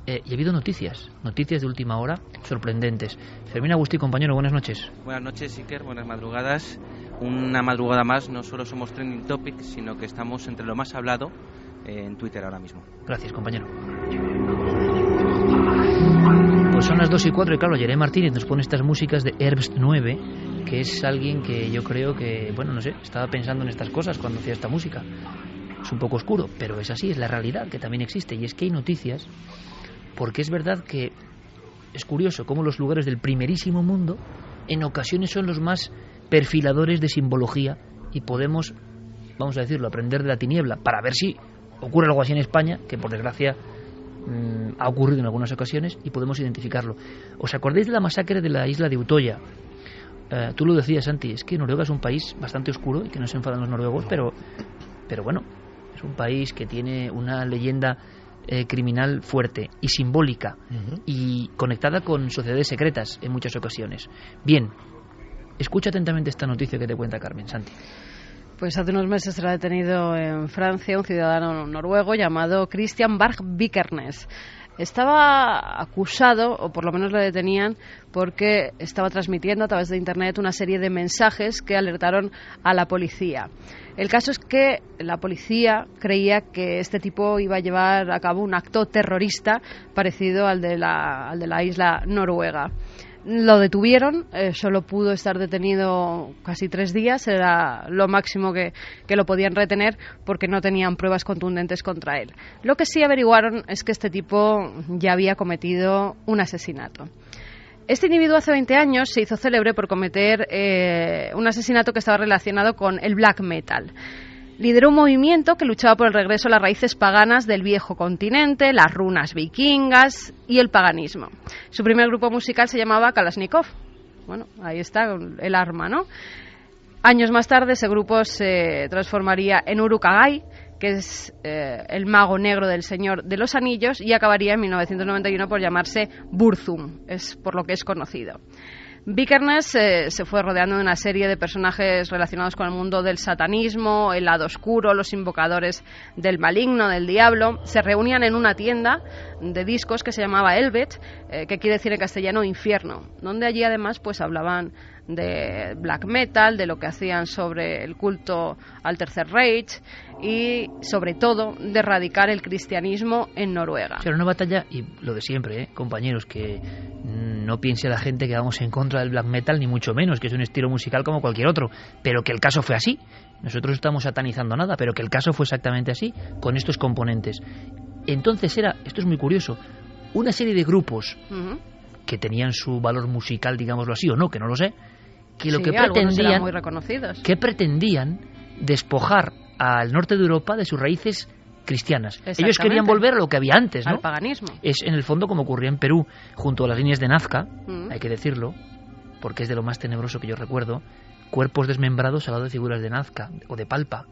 Y ha habido noticias de última hora sorprendentes. Fermín Agustí, compañero, buenas noches. Buenas noches, Iker, buenas madrugadas. Una madrugada más, no solo somos trending topic, sino que estamos entre lo más hablado en Twitter ahora mismo. Gracias, compañero. Pues son las 2:04 y claro, Jeremy Martínez nos pone estas músicas de Herbst 9, que es alguien que yo creo que, bueno, no sé, estaba pensando en estas cosas cuando hacía esta música. Es un poco oscuro, pero es así, es la realidad que también existe. Y es que hay noticias, porque es verdad que es curioso cómo los lugares del primerísimo mundo en ocasiones son los más perfiladores de simbología y podemos, vamos a decirlo, aprender de la tiniebla para ver si ocurre algo así en España, que por desgracia ha ocurrido en algunas ocasiones y podemos identificarlo. ¿Os acordáis de la masacre de la isla de Utoya? Tú lo decías, Santi, es que Noruega es un país bastante oscuro y que no se enfadan los noruegos, pero bueno, es un país que tiene una leyenda criminal fuerte y simbólica y conectada con sociedades secretas en muchas ocasiones. Bien, escucha atentamente esta noticia que te cuenta Carmen. Santi. Pues hace unos meses será detenido en Francia un ciudadano noruego llamado Christian Berg-Vikernes. Estaba acusado, o por lo menos lo detenían, porque estaba transmitiendo a través de Internet una serie de mensajes que alertaron a la policía. El caso es que la policía creía que este tipo iba a llevar a cabo un acto terrorista parecido al de la isla noruega. Lo detuvieron, solo pudo estar detenido casi 3 días, era lo máximo que lo podían retener porque no tenían pruebas contundentes contra él. Lo que sí averiguaron es que este tipo ya había cometido un asesinato. Este individuo hace 20 años se hizo célebre por cometer un asesinato que estaba relacionado con el black metal. Lideró un movimiento que luchaba por el regreso a las raíces paganas del viejo continente, las runas vikingas y el paganismo. Su primer grupo musical se llamaba Kalashnikov. Bueno, ahí está el arma, ¿no? Años más tarde ese grupo se transformaría en Uruk-hai, que es el mago negro del Señor de los Anillos, y acabaría en 1991 por llamarse Burzum, es por lo que es conocido. Vikernes se fue rodeando de una serie de personajes relacionados con el mundo del satanismo, el lado oscuro, los invocadores del maligno, del diablo. Se reunían en una tienda de discos que se llamaba Helvet, que quiere decir en castellano infierno, donde allí además pues hablaban de black metal, de lo que hacían sobre el culto al Tercer Reich y sobre todo de erradicar el cristianismo en Noruega. Era una batalla, y lo de siempre, compañeros, que no piense la gente que vamos en contra del black metal, ni mucho menos, que es un estilo musical como cualquier otro, pero que el caso fue así. Nosotros no estamos satanizando nada, pero que el caso fue exactamente así, con estos componentes. Entonces esto es muy curioso, una serie de grupos que tenían su valor musical, digámoslo así, o no, que no lo sé, que lo que pretendían, muy reconocidos, que pretendían despojar al norte de Europa de sus raíces cristianas. Ellos querían volver a lo que había antes, ¿no? Al paganismo. Es en el fondo como ocurría en Perú, junto a las líneas de Nazca, hay que decirlo, porque es de lo más tenebroso que yo recuerdo, cuerpos desmembrados al lado de figuras de Nazca o de Palpa,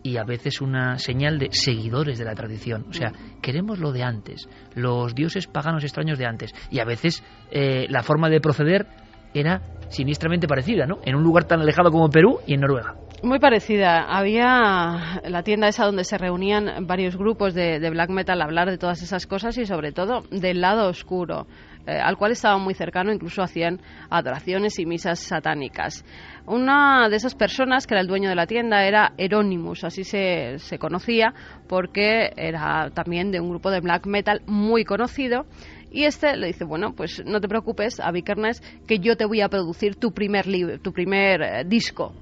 y a veces una señal de seguidores de la tradición. O sea, queremos lo de antes, los dioses paganos extraños de antes, y a veces la forma de proceder era siniestramente parecida, ¿no? En un lugar tan alejado como Perú y en Noruega. Muy parecida. Había la tienda esa donde se reunían varios grupos de black metal a hablar de todas esas cosas y sobre todo del lado oscuro, al cual estaban muy cercanos, incluso hacían adoraciones y misas satánicas. Una de esas personas, que era el dueño de la tienda, era Euronymous, así se conocía, porque era también de un grupo de black metal muy conocido. Y le dice, bueno, pues no te preocupes, a Vikernes, que yo te voy a producir tu primer disco.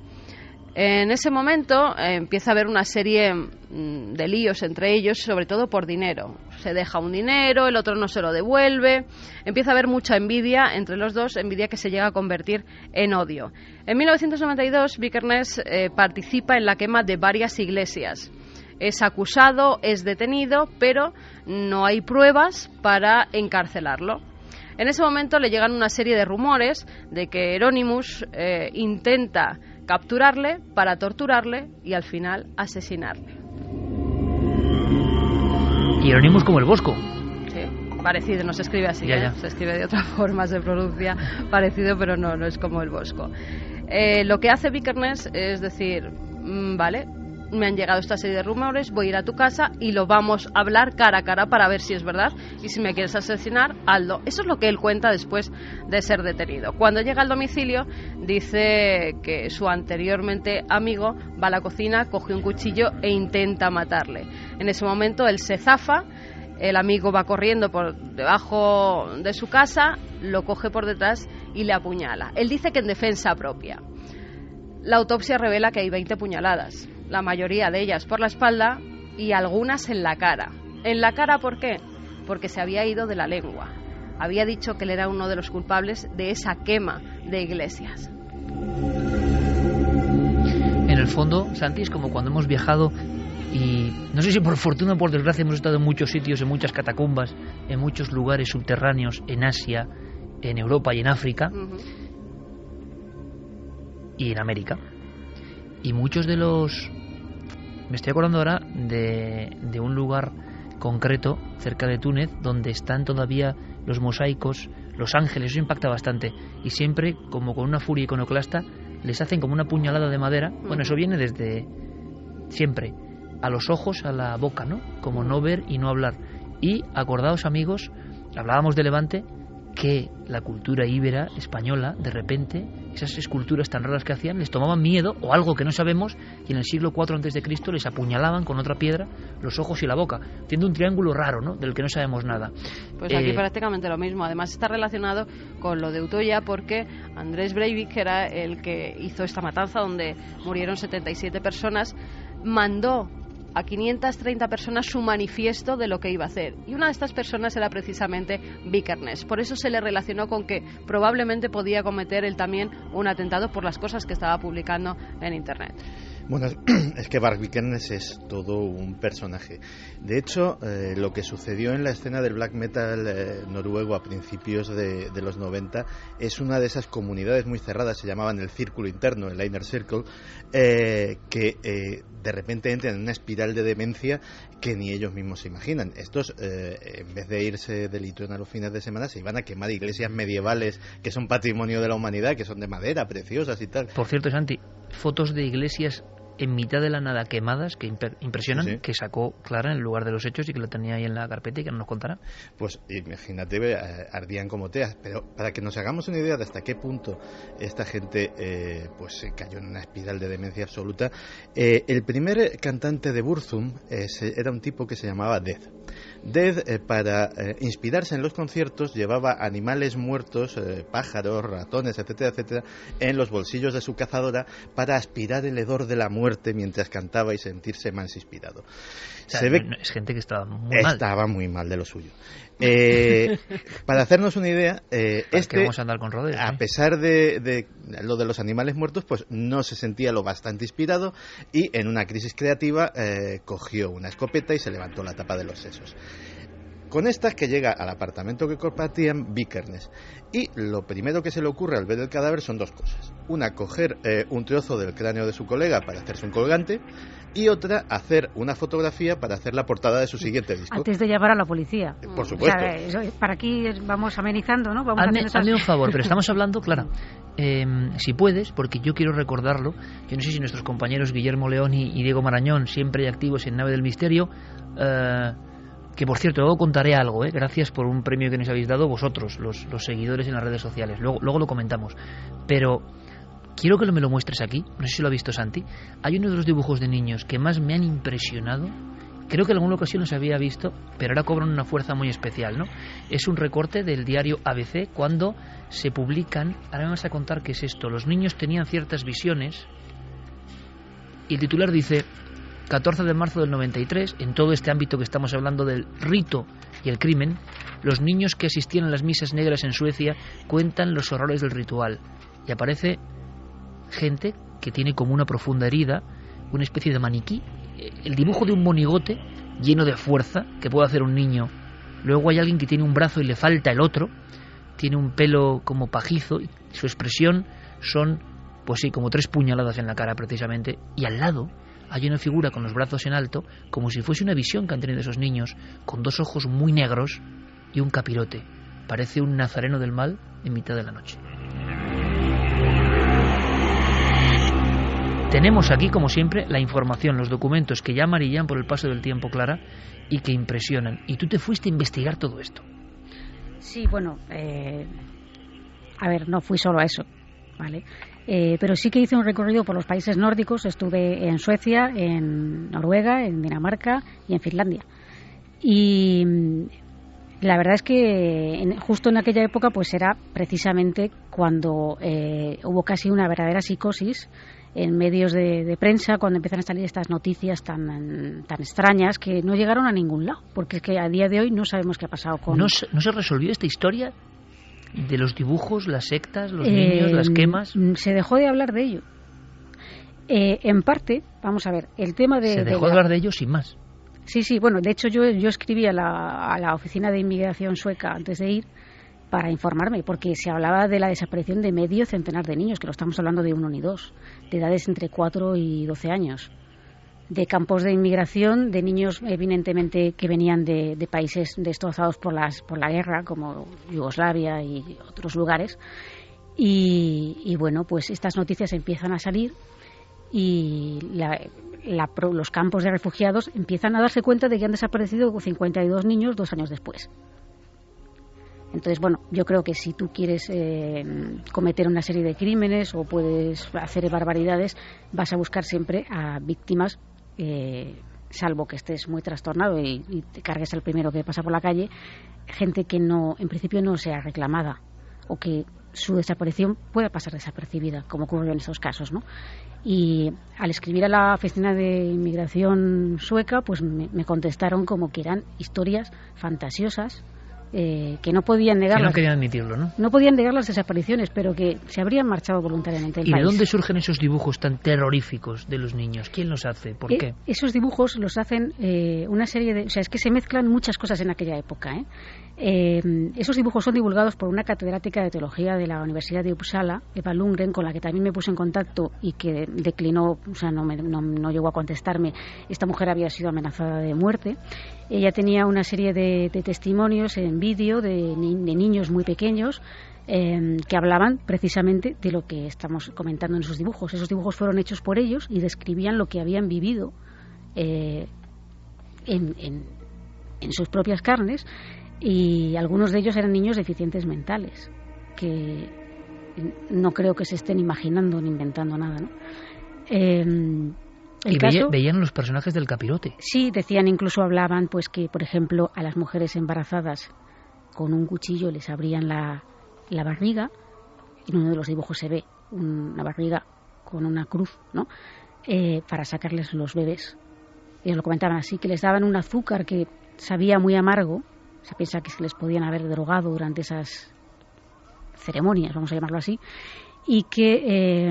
En ese momento empieza a haber una serie de líos entre ellos, sobre todo por dinero. Se deja un dinero, el otro no se lo devuelve. Empieza a haber mucha envidia entre los dos, envidia que se llega a convertir en odio. En 1992, Vikernes participa en la quema de varias iglesias. Es acusado, es detenido, pero no hay pruebas para encarcelarlo. En ese momento le llegan una serie de rumores de que Euronymous intenta capturarle para torturarle y al final asesinarle. Y Euronymous como el Bosco. Sí, parecido, no se escribe así, ya. Se escribe de otra forma, se pronuncia parecido, pero no es como el Bosco. Lo que hace Vikernes es decir, vale, me han llegado esta serie de rumores, voy a ir a tu casa y lo vamos a hablar cara a cara para ver si es verdad, y si me quieres asesinar, hazlo. Eso es lo que él cuenta después de ser detenido. Cuando llega al domicilio, dice que su anteriormente amigo va a la cocina, coge un cuchillo e intenta matarle. En ese momento él se zafa, el amigo va corriendo por debajo de su casa, lo coge por detrás y le apuñala. Él dice que en defensa propia. La autopsia revela que hay 20 puñaladas, la mayoría de ellas por la espalda y algunas en la cara. ¿En la cara por qué? Porque se había ido de la lengua. Había dicho que él era uno de los culpables de esa quema de iglesias. En el fondo, Santi, es como cuando hemos viajado y no sé si por fortuna o por desgracia hemos estado en muchos sitios, en muchas catacumbas, en muchos lugares subterráneos, en Asia, en Europa y en África, y en América. Y muchos de los... Me estoy acordando ahora de un lugar concreto cerca de Túnez donde están todavía los mosaicos, los ángeles. Eso impacta bastante. Y siempre, como con una furia iconoclasta, les hacen como una puñalada de madera. Bueno, eso viene desde siempre. A los ojos, a la boca, ¿no? Como no ver y no hablar. Y acordaos, amigos, hablábamos de Levante, que la cultura íbera española, de repente, esas esculturas tan raras que hacían, les tomaban miedo o algo que no sabemos, y en el siglo IV a.C. les apuñalaban con otra piedra los ojos y la boca, haciendo un triángulo raro, ¿no?, del que no sabemos nada. Pues aquí prácticamente lo mismo. Además está relacionado con lo de Utoya, porque Andrés Breivik, que era el que hizo esta matanza donde murieron 77 personas, mandó a 530 personas su manifiesto de lo que iba a hacer. Y una de estas personas era precisamente Vikernes. Por eso se le relacionó con que probablemente podía cometer él también un atentado por las cosas que estaba publicando en Internet. Bueno, es que Bart Vikernes es todo un personaje. De hecho, lo que sucedió en la escena del black metal noruego a principios de los 90 es una de esas comunidades muy cerradas, se llamaban el círculo interno, el Inner Circle, que de repente entran en una espiral de demencia que ni ellos mismos se imaginan. Estos, en vez de irse de litrón a los fines de semana, se iban a quemar iglesias medievales que son patrimonio de la humanidad, que son de madera, preciosas y tal. Por cierto, Santi, fotos de iglesias en mitad de la nada quemadas que impresionan, sí. Que sacó Clara en el lugar de los hechos y que lo tenía ahí en la carpeta y que no nos contará. Pues imagínate, ardían como teas, pero para que nos hagamos una idea de hasta qué punto esta gente pues cayó en una espiral de demencia absoluta. El primer cantante de Burzum era un tipo que se llamaba Death. Death, para inspirarse en los conciertos, llevaba animales muertos, pájaros, ratones, etcétera, etcétera, en los bolsillos de su cazadora para aspirar el hedor de la muerte mientras cantaba y sentirse más inspirado. O sea, es gente que estaba muy mal. Estaba muy mal de lo suyo. Para hacernos una idea, vamos a andar con rodeos, a pesar de lo de los animales muertos, pues no se sentía lo bastante inspirado y en una crisis creativa cogió una escopeta y se levantó la tapa de los sesos. Con estas que llega al apartamento que compartían Vikernes, y lo primero que se le ocurre al ver el cadáver son dos cosas. Una, coger un trozo del cráneo de su colega para hacerse un colgante, y otra, hacer una fotografía para hacer la portada de su siguiente disco. Antes de llamar a la policía. Por supuesto. O sea, para aquí vamos amenizando, ¿no? Hazme un favor, pero estamos hablando, Clara, si puedes, porque yo quiero recordarlo, yo no sé si nuestros compañeros Guillermo León y Diego Marañón, siempre activos en Nave del Misterio, que por cierto, luego contaré algo, gracias por un premio que nos habéis dado vosotros, los seguidores en las redes sociales, luego lo comentamos, pero quiero que me lo muestres aquí, no sé si lo ha visto Santi. Hay uno de los dibujos de niños que más me han impresionado, creo que en alguna ocasión los había visto, pero ahora cobran una fuerza muy especial, ¿no? Es un recorte del diario ABC cuando se publican, ahora me vas a contar qué es esto, los niños tenían ciertas visiones, y el titular dice: 14 de marzo del 93, en todo este ámbito que estamos hablando del rito y el crimen, los niños que asistían a las misas negras en Suecia cuentan los horrores del ritual. Y aparece gente que tiene como una profunda herida, una especie de maniquí, el dibujo de un monigote lleno de fuerza que puede hacer un niño. Luego hay alguien que tiene un brazo y le falta el otro, tiene un pelo como pajizo, y su expresión son, pues sí, como 3 puñaladas en la cara precisamente, y al lado hay una figura con los brazos en alto, como si fuese una visión que han tenido esos niños, con 2 ojos muy negros y un capirote. Parece un nazareno del mal en mitad de la noche. Tenemos aquí, como siempre, la información, los documentos que ya amarillan por el paso del tiempo, Clara, y que impresionan. Y tú te fuiste a investigar todo esto. Sí, bueno, a ver, no fui solo a eso, ¿vale? Pero sí que hice un recorrido por los países nórdicos. Estuve en Suecia, en Noruega, en Dinamarca y en Finlandia. Y la verdad es que justo en aquella época pues era precisamente cuando hubo casi una verdadera psicosis en medios de prensa, cuando empiezan a salir estas noticias tan extrañas que no llegaron a ningún lado, porque es que a día de hoy no sabemos qué ha pasado con... ¿No se resolvió esta historia de los dibujos, las sectas, los niños, las quemas? Se dejó de hablar de ello. En parte, vamos a ver, el tema de... Se dejó de hablar de ello sin más. Sí, bueno, de hecho yo escribí a la oficina de inmigración sueca antes de ir para informarme, porque se hablaba de la desaparición de medio centenar de niños, que lo estamos hablando de 1 ni 2, de edades entre 4 y 12 años, de campos de inmigración, de niños evidentemente que venían de países destrozados por la guerra, como Yugoslavia y otros lugares, y bueno, pues estas noticias empiezan a salir y los campos de refugiados empiezan a darse cuenta de que han desaparecido 52 niños 2 años después. Entonces, bueno, yo creo que si tú quieres cometer una serie de crímenes o puedes hacer barbaridades, vas a buscar siempre a víctimas, salvo que estés muy trastornado y te cargues al primero que pasa por la calle, gente que no, en principio no sea reclamada o que su desaparición pueda pasar desapercibida, como ocurrió en estos casos, ¿no? Y al escribir a la oficina de inmigración sueca, pues me contestaron como que eran historias fantasiosas que no podían negar. Que no querían admitirlo, ¿no? No podían negar las desapariciones, pero que se habrían marchado voluntariamente del país. ¿Y de dónde surgen esos dibujos tan terroríficos de los niños? ¿Quién los hace? ¿Por qué? Esos dibujos los hacen una serie de... O sea, es que se mezclan muchas cosas en aquella época, esos dibujos son divulgados por una catedrática de teología de la Universidad de Uppsala, Eva Lundgren, con la que también me puse en contacto y que declinó, o sea, no llegó a contestarme. Esta mujer había sido amenazada de muerte. Ella tenía una serie de testimonios en vídeo de niños muy pequeños que hablaban precisamente de lo que estamos comentando en esos dibujos. Esos dibujos fueron hechos por ellos y describían lo que habían vivido en sus propias carnes, y algunos de ellos eran niños deficientes mentales, que no creo que se estén imaginando ni inventando nada, ¿no? Veían los personajes del capirote. Sí, decían, incluso hablaban, pues que, por ejemplo, a las mujeres embarazadas con un cuchillo les abrían la barriga. En uno de los dibujos se ve una barriga con una cruz, ¿no? Para sacarles los bebés. Ellos lo comentaban así, que les daban un azúcar que sabía muy amargo. Se piensa que se les podían haber drogado durante esas ceremonias, vamos a llamarlo así, y que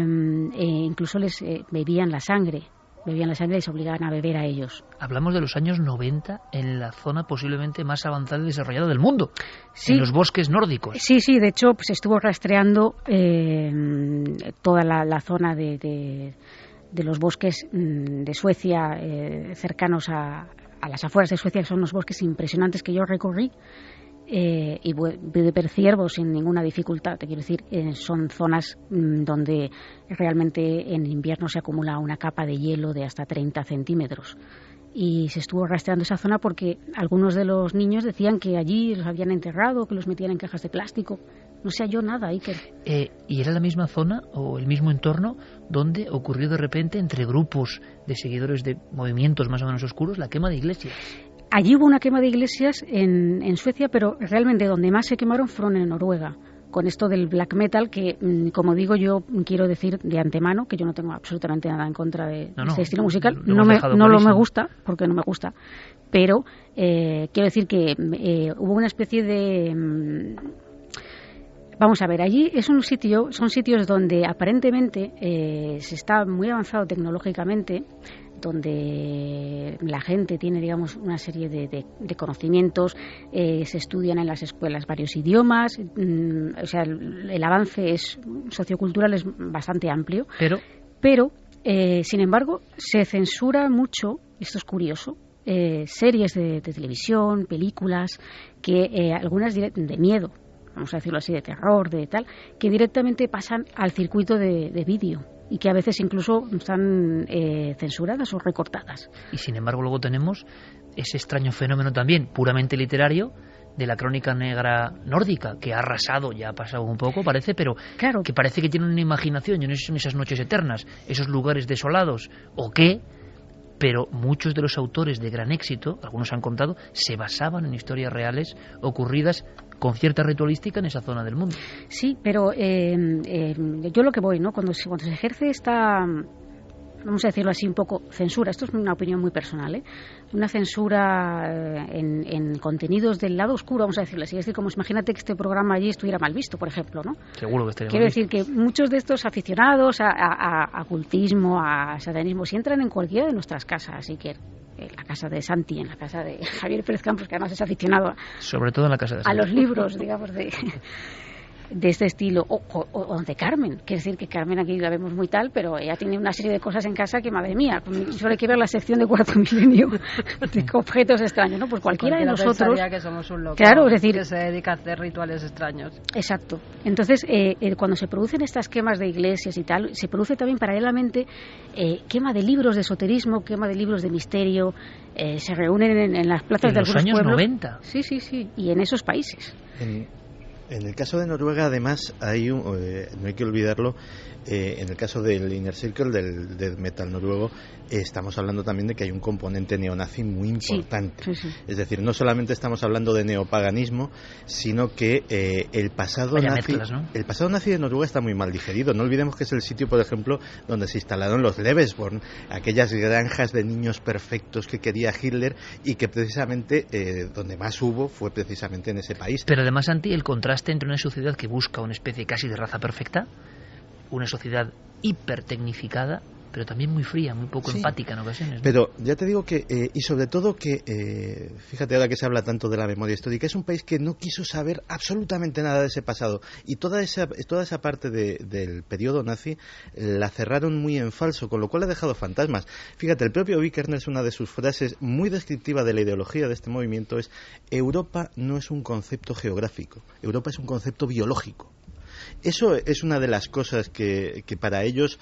incluso les bebían la sangre y les obligaban a beber a ellos. Hablamos de los años 90 en la zona posiblemente más avanzada y desarrollada del mundo, sí, en los bosques nórdicos. Sí, de hecho pues estuvo rastreando toda la zona de los bosques de Suecia, cercanos a las afueras de Suecia, que son unos bosques impresionantes que yo recorrí, y pude ver ciervos sin ninguna dificultad. Te quiero decir, son zonas donde realmente en invierno se acumula una capa de hielo de hasta 30 centímetros. Y se estuvo rastreando esa zona porque algunos de los niños decían que allí los habían enterrado, que los metían en cajas de plástico. No se halló nada, Iker. ¿Y era la misma zona o el mismo entorno donde ocurrió de repente, entre grupos de seguidores de movimientos más o menos oscuros, la quema de iglesias? Allí hubo una quema de iglesias en Suecia, pero realmente donde más se quemaron fueron en Noruega, con esto del black metal, que, como digo, yo quiero decir de antemano que yo no tengo absolutamente nada en contra de este estilo musical. No me gusta, porque no me gusta, pero quiero decir que hubo una especie de... Vamos a ver, allí son sitios donde aparentemente se está muy avanzado tecnológicamente, donde la gente tiene, digamos, una serie de conocimientos, se estudian en las escuelas varios idiomas, o sea, el avance sociocultural es bastante amplio, pero sin embargo, se censura mucho, esto es curioso, series de televisión, películas, que algunas de miedo, vamos a decirlo así, de terror, de tal, que directamente pasan al circuito de vídeo y que a veces incluso están censuradas o recortadas. Y sin embargo luego tenemos ese extraño fenómeno también, puramente literario, de la crónica negra nórdica, que ha arrasado, ya ha pasado un poco, parece, pero claro, que parece que tiene una imaginación, y no sé si son esas noches eternas, esos lugares desolados, o qué, pero muchos de los autores de gran éxito, algunos han contado, se basaban en historias reales ocurridas con cierta ritualística en esa zona del mundo. Sí, pero yo lo que voy, ¿no? Cuando se ejerce esta, vamos a decirlo así, un poco censura, esto es una opinión muy personal, una censura en contenidos del lado oscuro, vamos a decirlo así, es decir, como imagínate que este programa allí estuviera mal visto, por ejemplo, ¿no? Seguro que estaría Quiero mal decir visto. que muchos de estos aficionados a ocultismo, a satanismo, si entran en cualquiera de nuestras casas, así que en la casa de Santi, en la casa de Javier Pérez Campos, que además es aficionado sobre todo en la casa de Santi, a los libros, digamos, de este estilo, o de Carmen, quiere decir que Carmen aquí la vemos muy tal, pero ella tiene una serie de cosas en casa que, madre mía, solo hay que ver la sección de Cuarto Milenio de objetos extraños, ¿no? Pues cualquiera de nosotros, que somos un loco, claro, es decir, que se dedica a hacer rituales extraños. Exacto. Entonces, cuando se producen estas quemas de iglesias y tal, se produce también paralelamente quema de libros de esoterismo, quema de libros de misterio, se reúnen en las plazas de algunos pueblos. En los años 90. Sí, y en esos países. En el caso de Noruega, además, no hay que olvidarlo, en el caso del Inner Circle, del death metal noruego, estamos hablando también de que hay un componente neonazi muy importante. Sí. Es decir, no solamente estamos hablando de neopaganismo, sino que el pasado nazi, mezclas, ¿no? El pasado nazi de Noruega está muy mal digerido. No olvidemos que es el sitio, por ejemplo, donde se instalaron los Lebensborn, aquellas granjas de niños perfectos que quería Hitler, y que precisamente donde más hubo fue precisamente en ese país. Pero además, Santi, el contraste entre una sociedad que busca una especie casi de raza perfecta, una sociedad hipertecnificada, pero también muy fría, muy poco empática en ocasiones, ¿no? Pero ya te digo que, y sobre todo que, fíjate ahora que se habla tanto de la memoria histórica, es un país que no quiso saber absolutamente nada de ese pasado, y toda esa parte del periodo nazi la cerraron muy en falso, con lo cual ha dejado fantasmas. Fíjate, el propio Vikernes, una de sus frases muy descriptiva de la ideología de este movimiento es: Europa no es un concepto geográfico, Europa es un concepto biológico. Eso es una de las cosas que para ellos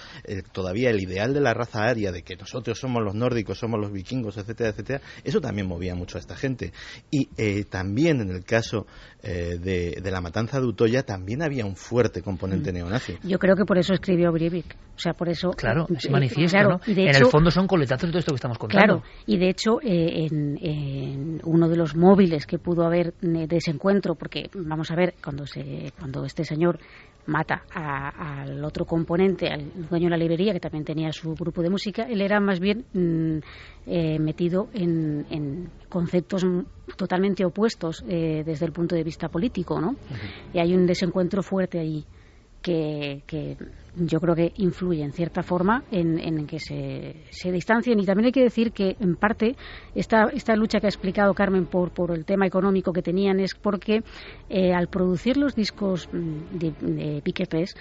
todavía el ideal de la raza aria, de que nosotros somos los nórdicos, somos los vikingos, etcétera, etcétera, eso también movía mucho a esta gente. Y también en el caso de la matanza de Utoya también había un fuerte componente neonazi. Yo creo que por eso escribió Breivik. O sea, por eso... Claro, se manifiesta, claro, ¿no? De hecho, en el fondo son coletazos de todo esto que estamos contando. Claro, y de hecho en uno de los móviles que pudo haber de ese encuentro, porque vamos a ver, cuando este señor mata al otro componente, al dueño de la librería, que también tenía su grupo de música, él era más bien metido en conceptos totalmente opuestos desde el punto de vista político, ¿no? Y hay un desencuentro fuerte ahí que yo creo que influye en cierta forma en que se distancien. Y también hay que decir que en parte esta lucha que ha explicado Carmen por el tema económico que tenían es porque al producir los discos de Piquetes,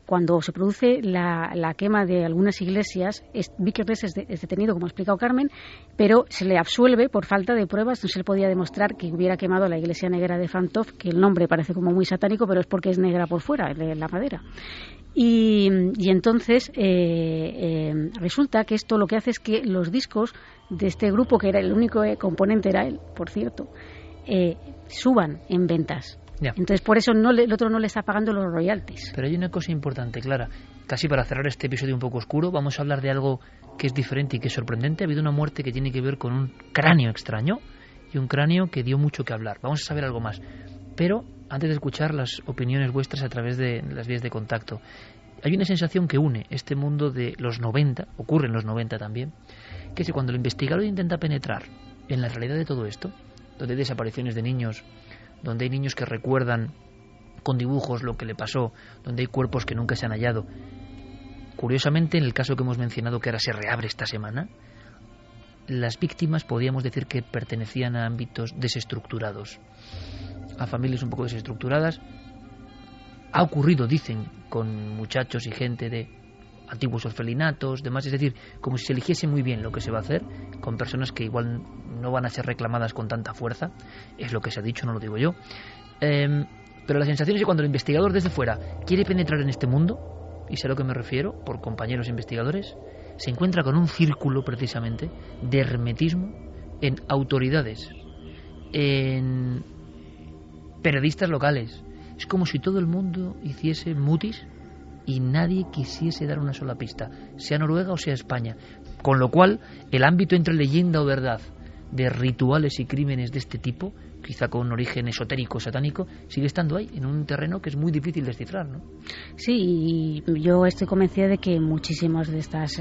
cuando se produce la quema de algunas iglesias, Piquetes es detenido, como ha explicado Carmen, pero se le absuelve por falta de pruebas. No se le podía demostrar que hubiera quemado la iglesia negra de Fantov, que el nombre parece como muy satánico, pero es porque es negra por fuera, la madera. Y entonces resulta que esto lo que hace es que los discos de este grupo, que era el único componente, era él, por cierto, suban en ventas. Ya. Entonces por eso el otro no le está pagando los royalties. Pero hay una cosa importante, Clara. Casi para cerrar este episodio un poco oscuro, vamos a hablar de algo que es diferente y que es sorprendente. Ha habido una muerte que tiene que ver con un cráneo extraño, y un cráneo que dio mucho que hablar. Vamos a saber algo más. Pero antes de escuchar las opiniones vuestras a través de las vías de contacto, hay una sensación que une este mundo de los 90, ocurre en los 90 también, que es que cuando el investigador intenta penetrar en la realidad de todo esto, donde hay desapariciones de niños, donde hay niños que recuerdan con dibujos lo que le pasó, donde hay cuerpos que nunca se han hallado, curiosamente, en el caso que hemos mencionado, que ahora se reabre esta semana, las víctimas podíamos decir que pertenecían a ámbitos desestructurados, a familias un poco desestructuradas. Ha ocurrido, dicen, con muchachos y gente de antiguos orfelinatos, demás, es decir, como si se eligiese muy bien lo que se va a hacer, con personas que igual no van a ser reclamadas con tanta fuerza, es lo que se ha dicho, no lo digo yo. Pero la sensación es que cuando el investigador desde fuera quiere penetrar en este mundo, y sé a lo que me refiero, por compañeros investigadores, se encuentra con un círculo precisamente de hermetismo en autoridades, en periodistas locales. Es como si todo el mundo hiciese mutis y nadie quisiese dar una sola pista, sea Noruega o sea España. Con lo cual, el ámbito entre leyenda o verdad de rituales y crímenes de este tipo, quizá con un origen esotérico, satánico, sigue estando ahí, en un terreno que es muy difícil descifrar, ¿no? Sí, y yo estoy convencida de que muchísimas de estas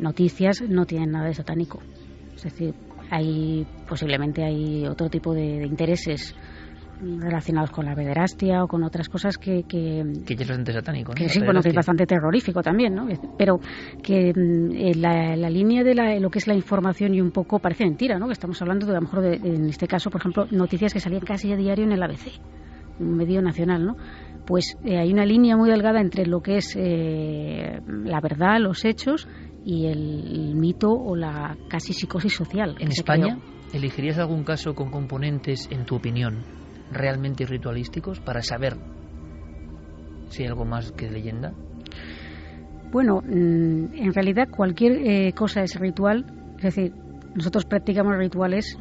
noticias no tienen nada de satánico. Es decir, posiblemente hay otro tipo de intereses relacionados con la pederastia o con otras cosas que ya es bastante satánico, ¿no? Que sí, bueno, que es bastante terrorífico también, ¿no? Pero que la línea de lo que es la información y un poco parece mentira, ¿no? Que estamos hablando de, a lo mejor, en este caso, por ejemplo, noticias que salían casi a diario en el ABC, un medio nacional, ¿no? Pues hay una línea muy delgada entre lo que es la verdad, los hechos y el mito o la casi psicosis social. ¿En España elegirías algún caso con componentes, en tu opinión, realmente ritualísticos, para saber si hay algo más que leyenda? Bueno, en realidad cualquier cosa es ritual. Es decir, nosotros practicamos rituales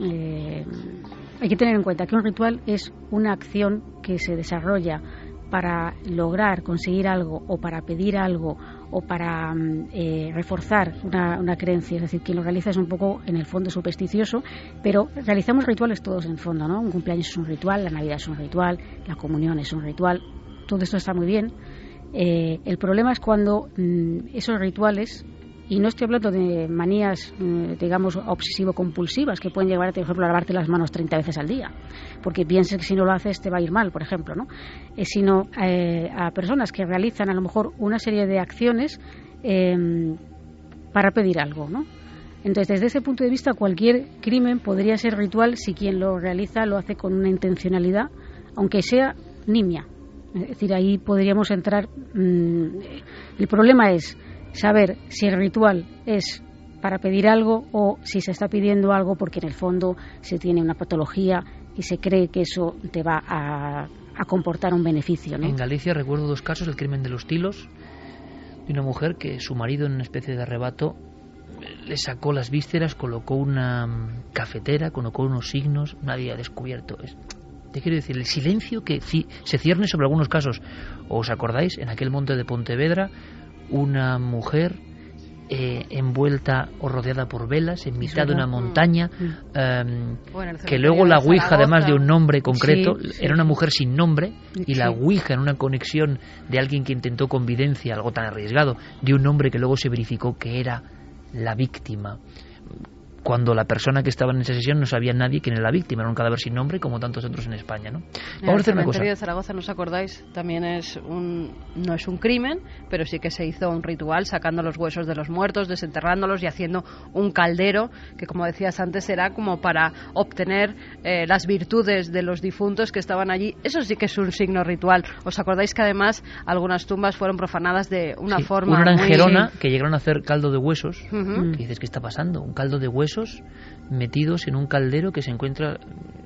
Hay que tener en cuenta que un ritual es una acción que se desarrolla para lograr conseguir algo o para pedir algo o para reforzar una creencia. Es decir, quien lo realiza es un poco en el fondo supersticioso, pero realizamos rituales todos en el fondo, ¿no? Un cumpleaños es un ritual, la Navidad es un ritual, la comunión es un ritual, todo esto está muy bien. El problema es cuando esos rituales, y no estoy hablando de manías, digamos, obsesivo-compulsivas, que pueden llevar, por ejemplo, a lavarte las manos 30 veces al día, porque pienses que si no lo haces te va a ir mal, por ejemplo, ¿no? Sino a personas que realizan a lo mejor una serie de acciones para pedir algo, ¿no? Entonces, desde ese punto de vista, cualquier crimen podría ser ritual si quien lo realiza lo hace con una intencionalidad, aunque sea nimia. Es decir, ahí podríamos entrar. El problema es saber si el ritual es para pedir algo o si se está pidiendo algo porque en el fondo se tiene una patología y se cree que eso te va a comportar un beneficio, ¿no? En Galicia recuerdo 2 casos, el crimen de los Tilos, de una mujer que su marido en una especie de arrebato le sacó las vísceras, colocó una cafetera, colocó unos signos, nadie ha descubierto. Te quiero decir, el silencio que se cierne sobre algunos casos. ¿Os acordáis? En aquel monte de Pontevedra, una mujer envuelta o rodeada por velas en mitad de una montaña, que luego la ouija, además de un nombre concreto, era una mujer sin nombre, y la ouija, en una conexión de alguien que intentó convivencia, algo tan arriesgado, de un nombre que luego se verificó que era la víctima, cuando la persona que estaba en esa sesión no sabía nadie quién era la víctima, era un cadáver sin nombre, como tantos otros en España, ¿no? Vamos a hacer una cosa. El cementerio de Zaragoza, ¿no os acordáis? También no es un crimen, pero sí que se hizo un ritual sacando los huesos de los muertos, desenterrándolos y haciendo un caldero que, como decías antes, era como para obtener las virtudes de los difuntos que estaban allí. Eso sí que es un signo ritual. ¿Os acordáis que además algunas tumbas fueron profanadas de una forma una era en Gerona, que llegaron a hacer caldo de huesos, que dices, ¿qué está pasando? Un caldo de huesos metidos en un caldero que se encuentra,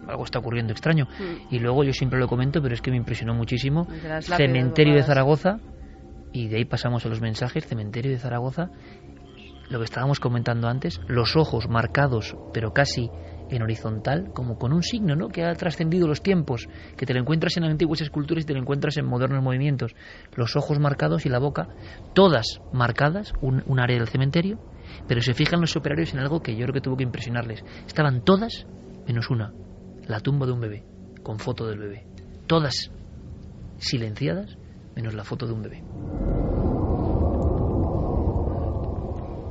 algo está ocurriendo extraño. Y luego, yo siempre lo comento, pero es que me impresionó muchísimo, cementerio de Zaragoza, y de ahí pasamos a los mensajes. Cementerio de Zaragoza, lo que estábamos comentando antes, los ojos marcados pero casi en horizontal, como con un signo, ¿no?, que ha trascendido los tiempos, que te lo encuentras en antiguas esculturas y te lo encuentras en modernos movimientos. Los ojos marcados y la boca, todas marcadas, un área del cementerio. Pero se fijan los operarios en algo que yo creo que tuvo que impresionarles. Estaban todas, menos una, la tumba de un bebé, con foto del bebé. Todas silenciadas, menos la foto de un bebé.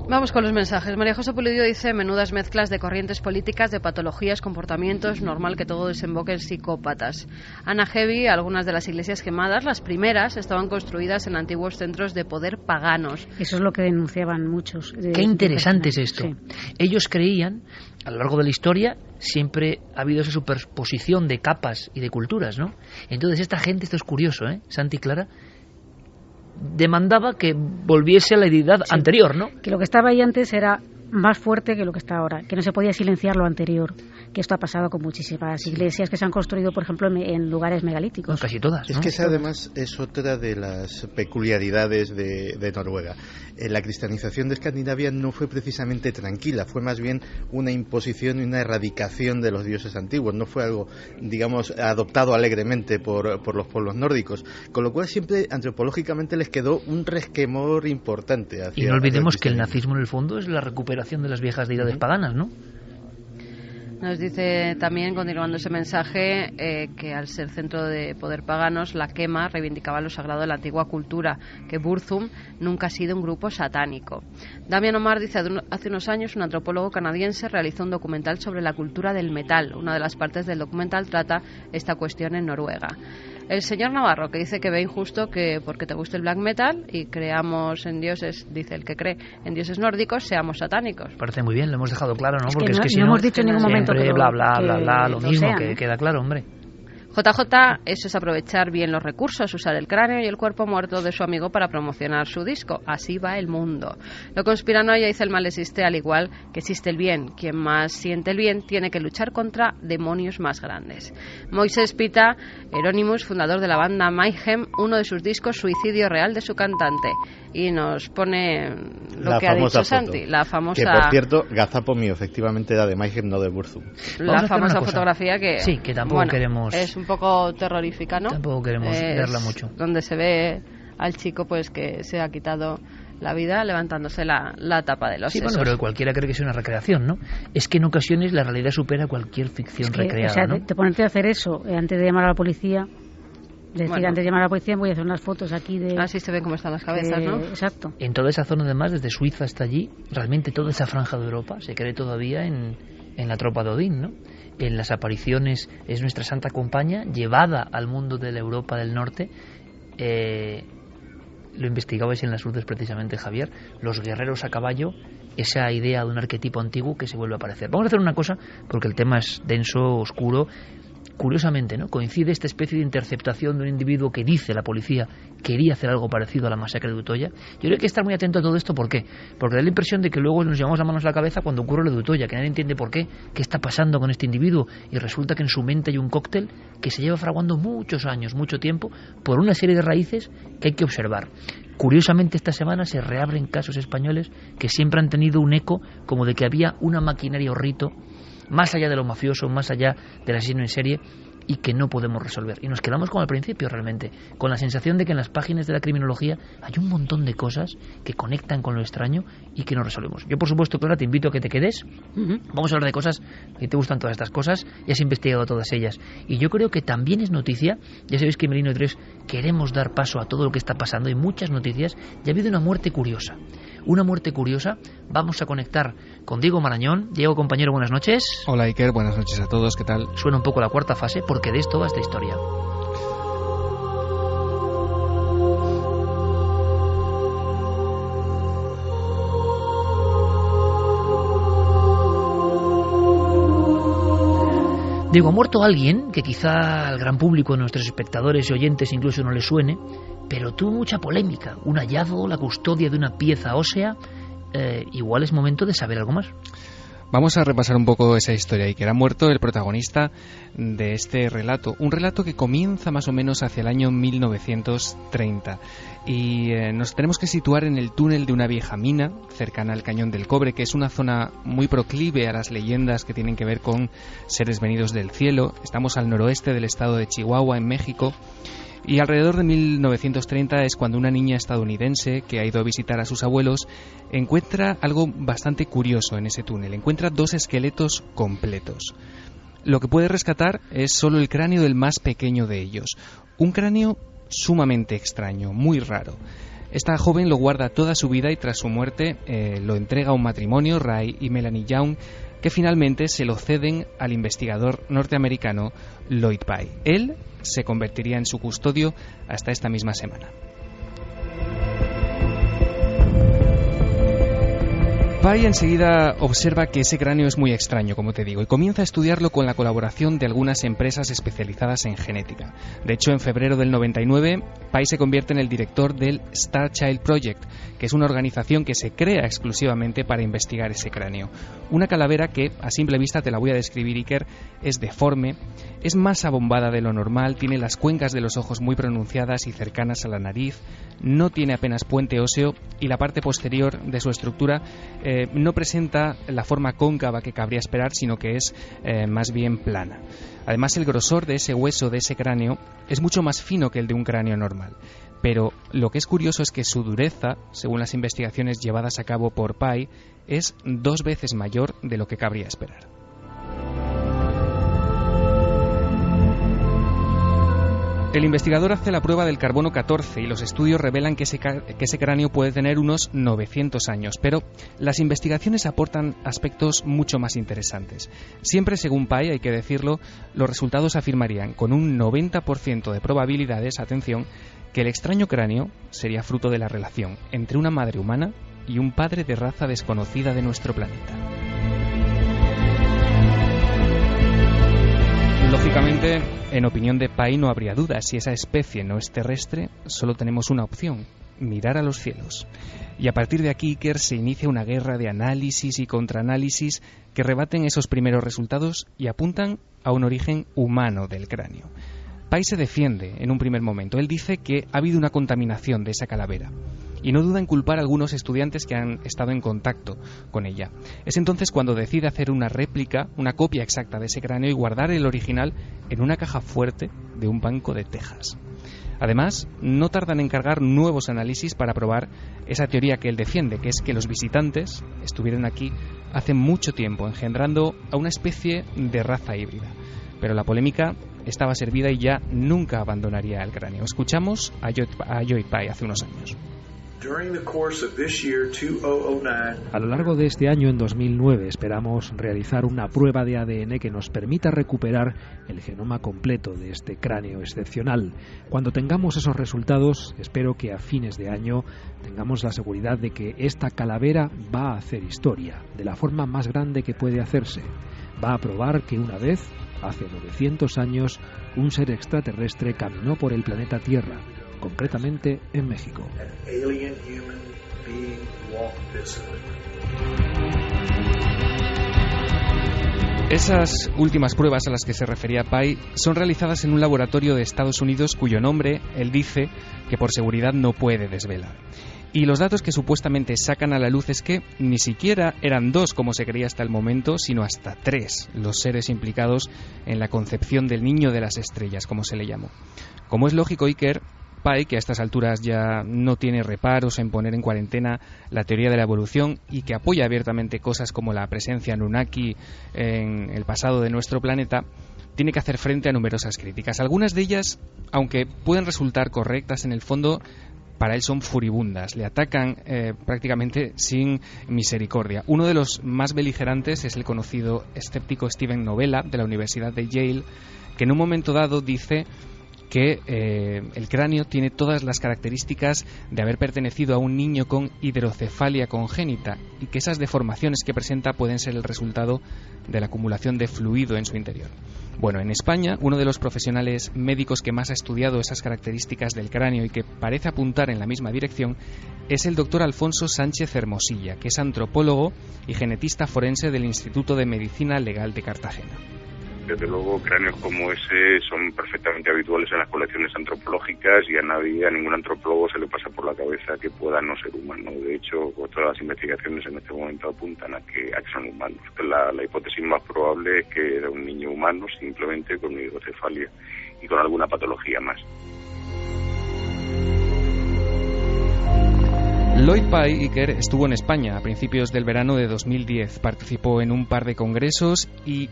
Vamos con los mensajes. María José Pulido dice: menudas mezclas de corrientes políticas, de patologías, comportamientos, normal que todo desemboque en psicópatas. Ana Heavy: algunas de las iglesias quemadas, las primeras, estaban construidas en antiguos centros de poder paganos. Eso es lo que denunciaban muchos. Qué interesante es esto. Sí. Ellos creían, a lo largo de la historia, siempre ha habido esa superposición de capas y de culturas, ¿no? Entonces esta gente, esto es curioso, Santi y Clara, demandaba que volviese a la deidad anterior, ¿no? Que lo que estaba ahí antes era más fuerte que lo que está ahora, que no se podía silenciar lo anterior, que esto ha pasado con muchísimas iglesias que se han construido, por ejemplo, en lugares megalíticos. No, casi todas, ¿no? Es que esa además es otra de las peculiaridades de Noruega. La cristianización de Escandinavia no fue precisamente tranquila, fue más bien una imposición y una erradicación de los dioses antiguos, no fue algo, digamos, adoptado alegremente por los pueblos nórdicos, con lo cual siempre antropológicamente les quedó un resquemor importante. Y no olvidemos que el nazismo en el fondo es la recuperación de las viejas deidades paganas, ¿no? Nos dice también, continuando ese mensaje, que al ser centro de poder paganos, la quema reivindicaba lo sagrado de la antigua cultura, que Burzum nunca ha sido un grupo satánico. Damian Omar dice: hace unos años un antropólogo canadiense realizó un documental sobre la cultura del metal. Una de las partes del documental trata esta cuestión en Noruega. El señor Navarro, que dice que ve injusto que porque te guste el black metal y creamos en dioses, dice el que cree en dioses nórdicos, seamos satánicos. Parece muy bien, lo hemos dejado claro, ¿no? Es porque que es que si no hemos dicho en ningún momento bla, lo mismo, que queda claro, hombre. JJ, eso es aprovechar bien los recursos, usar el cráneo y el cuerpo muerto de su amigo para promocionar su disco. Así va el mundo. Lo conspiranoia dice el mal existe al igual que existe el bien. Quien más siente el bien tiene que luchar contra demonios más grandes. Moisés Pita, Euronymous, fundador de la banda Mayhem, uno de sus discos, Suicidio Real de su cantante. Y nos pone lo que ha dicho Santi, la famosa... Que, por cierto, gazapo mío, efectivamente era de Mayhem, no de Burzum. La famosa fotografía que... Sí, que tampoco queremos... Es un poco terrorífica, ¿no? Tampoco queremos verla mucho. Donde se ve al chico pues que se ha quitado la vida levantándose la tapa de los sesos. Bueno, pero cualquiera cree que es una recreación, ¿no? Es que en ocasiones la realidad supera cualquier ficción recreada, o sea, ¿no? Te ponerte a hacer eso antes de llamar a la policía... antes de llamar a la policía voy a hacer unas fotos aquí de... Así se ven cómo están las cabezas, ¿no? Exacto. En toda esa zona, además, desde Suiza hasta allí, realmente toda esa franja de Europa se cree todavía en la tropa de Odín, ¿no? En las apariciones es nuestra santa compañía, llevada al mundo de la Europa del Norte. Lo investigabais en las Urdes precisamente, Javier, los guerreros a caballo, esa idea de un arquetipo antiguo que se vuelve a aparecer. Vamos a hacer una cosa, porque el tema es denso, oscuro. Curiosamente, ¿no? Coincide esta especie de interceptación de un individuo que dice la policía quería hacer algo parecido a la masacre de Utoya. Yo creo que hay que estar muy atento a todo esto. ¿Por qué? Porque da la impresión de que luego nos llevamos las manos a la cabeza cuando ocurre lo de Utoya, que nadie entiende por qué está pasando con este individuo, y resulta que en su mente hay un cóctel que se lleva fraguando muchos años, mucho tiempo, por una serie de raíces que hay que observar. Curiosamente, esta semana se reabren casos españoles que siempre han tenido un eco como de que había una maquinaria o rito más allá de lo mafioso, más allá del asesino en serie, y que no podemos resolver. Y nos quedamos como al principio realmente, con la sensación de que en las páginas de la criminología hay un montón de cosas que conectan con lo extraño y que no resolvemos. Yo, por supuesto, Clara, te invito a que te quedes. Vamos a hablar de cosas que te gustan, todas estas cosas, y has investigado todas ellas. Y yo creo que también es noticia, ya sabéis que en Merino 3 queremos dar paso a todo lo que está pasando, hay muchas noticias, y ha habido una muerte curiosa. Vamos a conectar con Diego Marañón. Diego, compañero, buenas noches. Hola, Iker, buenas noches a todos, ¿qué tal? Suena un poco la cuarta fase, porque de esto va esta historia. Digo, ha muerto alguien que quizá al gran público, a nuestros espectadores y oyentes incluso no le suene, pero tuvo mucha polémica. Un hallazgo, la custodia de una pieza ósea. Igual es momento de saber algo más. Vamos a repasar un poco esa historia, y que ha muerto el protagonista de este relato. Un relato que comienza más o menos hacia el año 1930. Y nos tenemos que situar en el túnel de una vieja mina cercana al Cañón del Cobre, que es una zona muy proclive a las leyendas que tienen que ver con seres venidos del cielo. Estamos al noroeste del estado de Chihuahua, en México. Y alrededor de 1930 es cuando una niña estadounidense que ha ido a visitar a sus abuelos encuentra algo bastante curioso en ese túnel. Encuentra 2 esqueletos completos. Lo que puede rescatar es solo el cráneo del más pequeño de ellos. Un cráneo sumamente extraño, muy raro. Esta joven lo guarda toda su vida y tras su muerte lo entrega a un matrimonio, Ray y Melanie Young, que finalmente se lo ceden al investigador norteamericano Lloyd Pye. Él se convertiría en su custodio hasta esta misma semana. Pye enseguida observa que ese cráneo es muy extraño, como te digo, y comienza a estudiarlo con la colaboración de algunas empresas especializadas en genética. De hecho, en febrero del 99, Pye se convierte en el director del Star Child Project, que es una organización que se crea exclusivamente para investigar ese cráneo. Una calavera que, a simple vista, te la voy a describir, Iker, es deforme, es más abombada de lo normal, tiene las cuencas de los ojos muy pronunciadas y cercanas a la nariz, no tiene apenas puente óseo y la parte posterior de su estructura no presenta la forma cóncava que cabría esperar, sino que es más bien plana. Además, el grosor de ese hueso, de ese cráneo, es mucho más fino que el de un cráneo normal. Pero lo que es curioso es que su dureza, según las investigaciones llevadas a cabo por Pye, es 2 veces mayor de lo que cabría esperar. El investigador hace la prueba del carbono 14 y los estudios revelan que ese cráneo puede tener unos 900 años, pero las investigaciones aportan aspectos mucho más interesantes. Siempre, según Pye, hay que decirlo, los resultados afirmarían con un 90% de probabilidades, atención, que el extraño cráneo sería fruto de la relación entre una madre humana y un padre de raza desconocida de nuestro planeta. Lógicamente, en opinión de Pai, no habría duda. Si esa especie no es terrestre, solo tenemos una opción: mirar a los cielos. Y a partir de aquí, Iker, se inicia una guerra de análisis y contraanálisis que rebaten esos primeros resultados y apuntan a un origen humano del cráneo. Pai se defiende en un primer momento. Él dice que ha habido una contaminación de esa calavera y no duda en culpar a algunos estudiantes que han estado en contacto con ella. Es entonces cuando decide hacer una réplica, una copia exacta de ese cráneo y guardar el original en una caja fuerte de un banco de Texas. Además, no tardan en cargar nuevos análisis para probar esa teoría que él defiende, que es que los visitantes estuvieron aquí hace mucho tiempo, engendrando a una especie de raza híbrida. Pero la polémica estaba servida y ya nunca abandonaría el cráneo. Escuchamos a Joy Pai hace unos años. A lo largo de este año, en 2009, esperamos realizar una prueba de ADN que nos permita recuperar el genoma completo de este cráneo excepcional. Cuando tengamos esos resultados, espero que a fines de año tengamos la seguridad de que esta calavera va a hacer historia, de la forma más grande que puede hacerse. Va a probar que una vez, hace 900 años, un ser extraterrestre caminó por el planeta Tierra, concretamente en México. Esas últimas pruebas a las que se refería Pai son realizadas en un laboratorio de Estados Unidos cuyo nombre él dice que por seguridad no puede desvelar. Y los datos que supuestamente sacan a la luz es que ni siquiera eran 2, como se creía hasta el momento, sino hasta 3 los seres implicados en la concepción del niño de las estrellas, como se le llamó. Como es lógico, Iker, Pai, que a estas alturas ya no tiene reparos en poner en cuarentena la teoría de la evolución y que apoya abiertamente cosas como la presencia Anunnaki en el pasado de nuestro planeta, tiene que hacer frente a numerosas críticas. Algunas de ellas, aunque pueden resultar correctas en el fondo, para él son furibundas, le atacan prácticamente sin misericordia. Uno de los más beligerantes es el conocido escéptico Steven Novella, de la Universidad de Yale, que en un momento dado dice que el cráneo tiene todas las características de haber pertenecido a un niño con hidrocefalia congénita y que esas deformaciones que presenta pueden ser el resultado de la acumulación de fluido en su interior. Bueno, en España, uno de los profesionales médicos que más ha estudiado esas características del cráneo y que parece apuntar en la misma dirección es el doctor Alfonso Sánchez Hermosilla, que es antropólogo y genetista forense del Instituto de Medicina Legal de Cartagena. Desde luego, cráneos como ese son perfectamente habituales en las colecciones antropológicas y a ningún antropólogo se le pasa por la cabeza que pueda no ser humano. De hecho, todas las investigaciones en este momento apuntan a que son humanos. La hipótesis más probable es que era un niño humano simplemente con hidrocefalia y con alguna patología más. Lloyd Pai, Iker, estuvo en España a principios del verano de 2010. Participó en un par de congresos y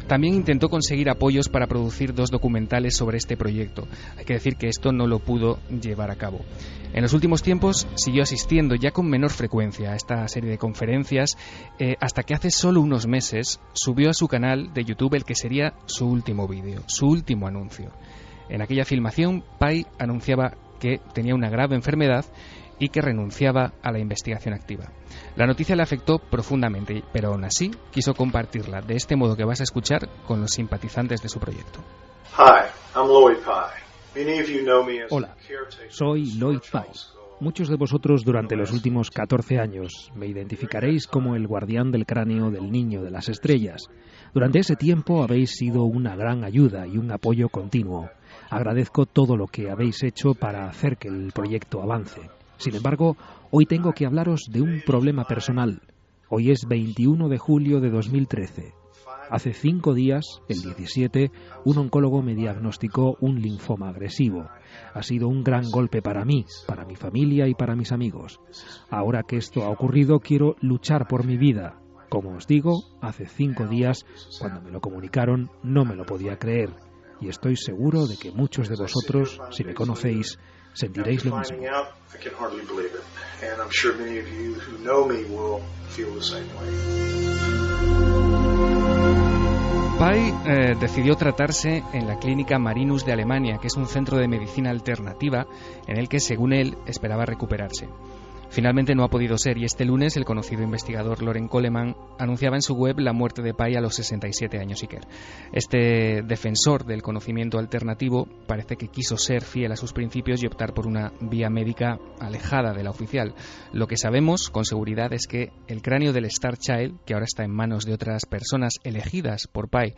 también intentó conseguir apoyos para producir 2 documentales sobre este proyecto. Hay que decir que esto no lo pudo llevar a cabo. En los últimos tiempos siguió asistiendo ya con menor frecuencia a esta serie de conferencias, hasta que hace solo unos meses subió a su canal de YouTube el que sería su último vídeo, su último anuncio. En aquella filmación, Pai anunciaba que tenía una grave enfermedad y que renunciaba a la investigación activa. La noticia le afectó profundamente, pero aún así quiso compartirla de este modo que vas a escuchar con los simpatizantes de su proyecto. Hola, soy Lloyd Pai. Muchos de vosotros durante los últimos 14 años me identificaréis como el guardián del cráneo del niño de las estrellas. Durante ese tiempo habéis sido una gran ayuda y un apoyo continuo. Agradezco todo lo que habéis hecho para hacer que el proyecto avance. Sin embargo, hoy tengo que hablaros de un problema personal. Hoy es 21 de julio de 2013. Hace 5 días, el 17, un oncólogo me diagnosticó un linfoma agresivo. Ha sido un gran golpe para mí, para mi familia y para mis amigos. Ahora que esto ha ocurrido, quiero luchar por mi vida. Como os digo, hace 5 días, cuando me lo comunicaron, no me lo podía creer. Y estoy seguro de que muchos de vosotros, si me conocéis, sentiréis lo mismo. Pai decidió tratarse en la clínica Marinus de Alemania, que es un centro de medicina alternativa en el que, según él, esperaba recuperarse. Finalmente no ha podido ser, y este lunes el conocido investigador Loren Coleman anunciaba en su web la muerte de Pai a los 67 años Iker. Este defensor del conocimiento alternativo parece que quiso ser fiel a sus principios y optar por una vía médica alejada de la oficial. Lo que sabemos con seguridad es que el cráneo del Star Child, que ahora está en manos de otras personas elegidas por Pai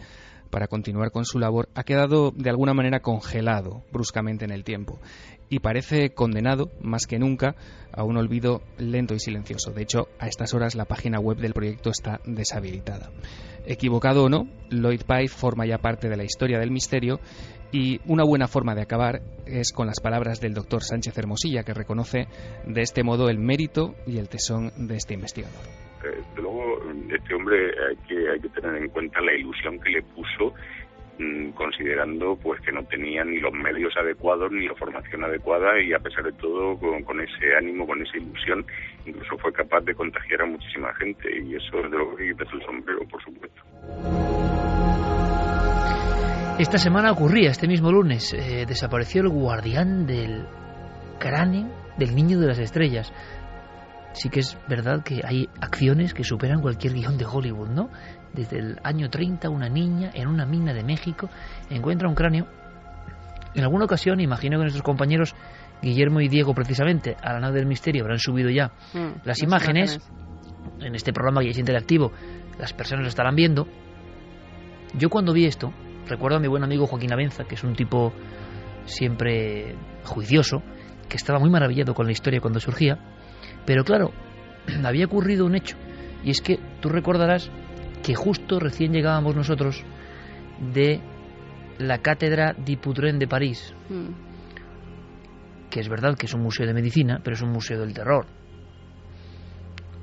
para continuar con su labor, ha quedado de alguna manera congelado bruscamente en el tiempo y parece condenado más que nunca a un olvido lento y silencioso. De hecho, a estas horas la página web del proyecto está deshabilitada. Equivocado o no, Lloyd Pai forma ya parte de la historia del misterio, y una buena forma de acabar es con las palabras del doctor Sánchez Hermosilla, que reconoce de este modo el mérito y el tesón de este investigador. Desde luego, este hombre hay que tener en cuenta la ilusión que le puso, considerando pues que no tenía ni los medios adecuados ni la formación adecuada, y a pesar de todo con ese ánimo, con esa ilusión, incluso fue capaz de contagiar a muchísima gente, y eso es de lo que quita su sombrero, por supuesto. Esta semana ocurría, este mismo lunes, desapareció el guardián del cráneo del Niño de las Estrellas. Sí que es verdad que hay acciones que superan cualquier guión de Hollywood, ¿no? Desde el año 30, una niña en una mina de México encuentra un cráneo. En alguna ocasión, imagino que nuestros compañeros Guillermo y Diego, precisamente, a la nave del misterio, habrán subido ya las imágenes. En este programa que es interactivo, las personas lo estarán viendo. Yo cuando vi esto, recuerdo a mi buen amigo Joaquín Abenza, que es un tipo siempre juicioso, que estaba muy maravillado con la historia cuando surgía. Pero claro, había ocurrido un hecho, y es que tú recordarás que justo recién llegábamos nosotros de la Cátedra Dupuytren de París, que es verdad que es un museo de medicina, pero es un museo del terror.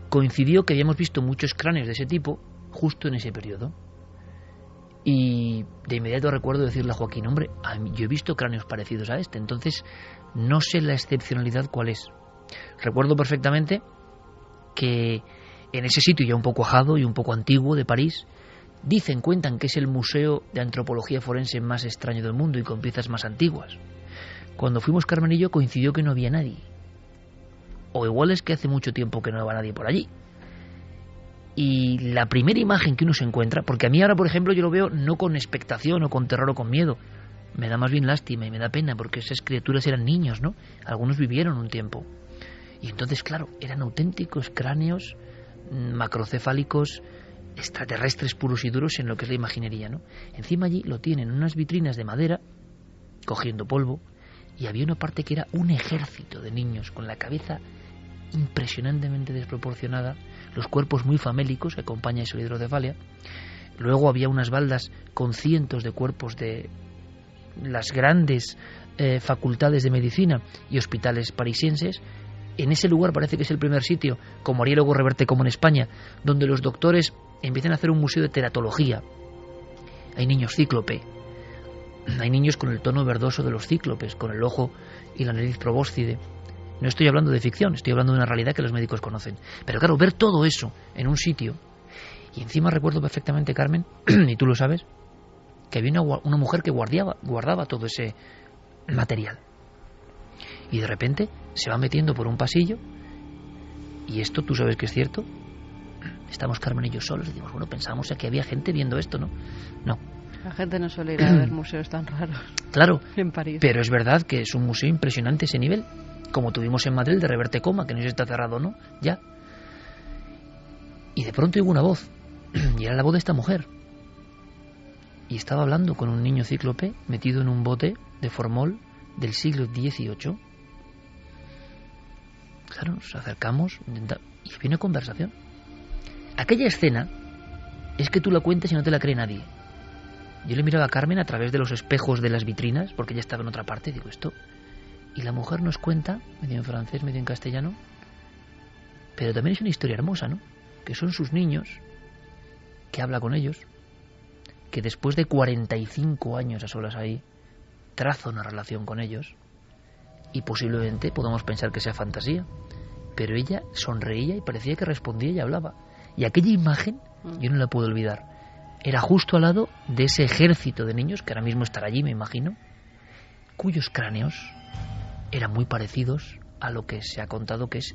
Coincidió que habíamos visto muchos cráneos de ese tipo justo en ese periodo, y de inmediato recuerdo decirle a Joaquín, hombre, yo he visto cráneos parecidos a este, entonces no sé la excepcionalidad cuál es. Recuerdo perfectamente que en ese sitio ya un poco ajado y un poco antiguo de París, cuentan que es el museo de antropología forense más extraño del mundo y con piezas más antiguas. Cuando fuimos Carmen y yo coincidió que no había nadie. O igual es que hace mucho tiempo que no va nadie por allí. Y la primera imagen que uno se encuentra, porque a mí ahora, por ejemplo, yo lo veo no con expectación o con terror o con miedo, me da más bien lástima y me da pena, porque esas criaturas eran niños, ¿no? Algunos vivieron un tiempo. Y entonces, claro, eran auténticos cráneos macrocefálicos, extraterrestres puros y duros en lo que es la imaginería, ¿no? Encima allí lo tienen en unas vitrinas de madera, cogiendo polvo, y había una parte que era un ejército de niños con la cabeza impresionantemente desproporcionada, los cuerpos muy famélicos, que acompaña eso la hidrocefalia. Luego había unas baldas con cientos de cuerpos de las grandes facultades de medicina y hospitales parisienses. En ese lugar parece que es el primer sitio, como haría luego Reverte como en España, donde los doctores empiezan a hacer un museo de teratología. Hay niños cíclope, hay niños con el tono verdoso de los cíclopes, con el ojo y la nariz probóscide. No estoy hablando de ficción, estoy hablando de una realidad que los médicos conocen. Pero claro, ver todo eso en un sitio, y encima recuerdo perfectamente, Carmen, y tú lo sabes, que había una mujer que guardaba todo ese material. Y de repente se va metiendo por un pasillo, y esto tú sabes que es cierto. Estamos Carmen y yo solos, y decimos, bueno, pensamos que había gente viendo esto, ¿no? No. La gente no suele ir a ver museos tan raros. Claro, en París. Pero es verdad que es un museo impresionante ese nivel, como tuvimos en Madrid de Reverte Coma, que no sé si está cerrado o no, ya. Y de pronto hubo una voz, y era la voz de esta mujer. Y estaba hablando con un niño cíclope metido en un bote de formol del siglo XVIII. Claro, nos acercamos y había una conversación. Aquella escena es que tú la cuentas y no te la cree nadie. Yo le miraba a Carmen a través de los espejos de las vitrinas, porque ella estaba en otra parte, y digo, esto... Y la mujer nos cuenta, medio en francés, medio en castellano, pero también es una historia hermosa, ¿no? Que son sus niños, que habla con ellos, que después de 45 años a solas ahí, traza una relación con ellos, y posiblemente podamos pensar que sea fantasía, pero ella sonreía y parecía que respondía y hablaba. Y aquella imagen, yo no la puedo olvidar. Era justo al lado de ese ejército de niños, que ahora mismo estará allí, me imagino, cuyos cráneos eran muy parecidos a lo que se ha contado que es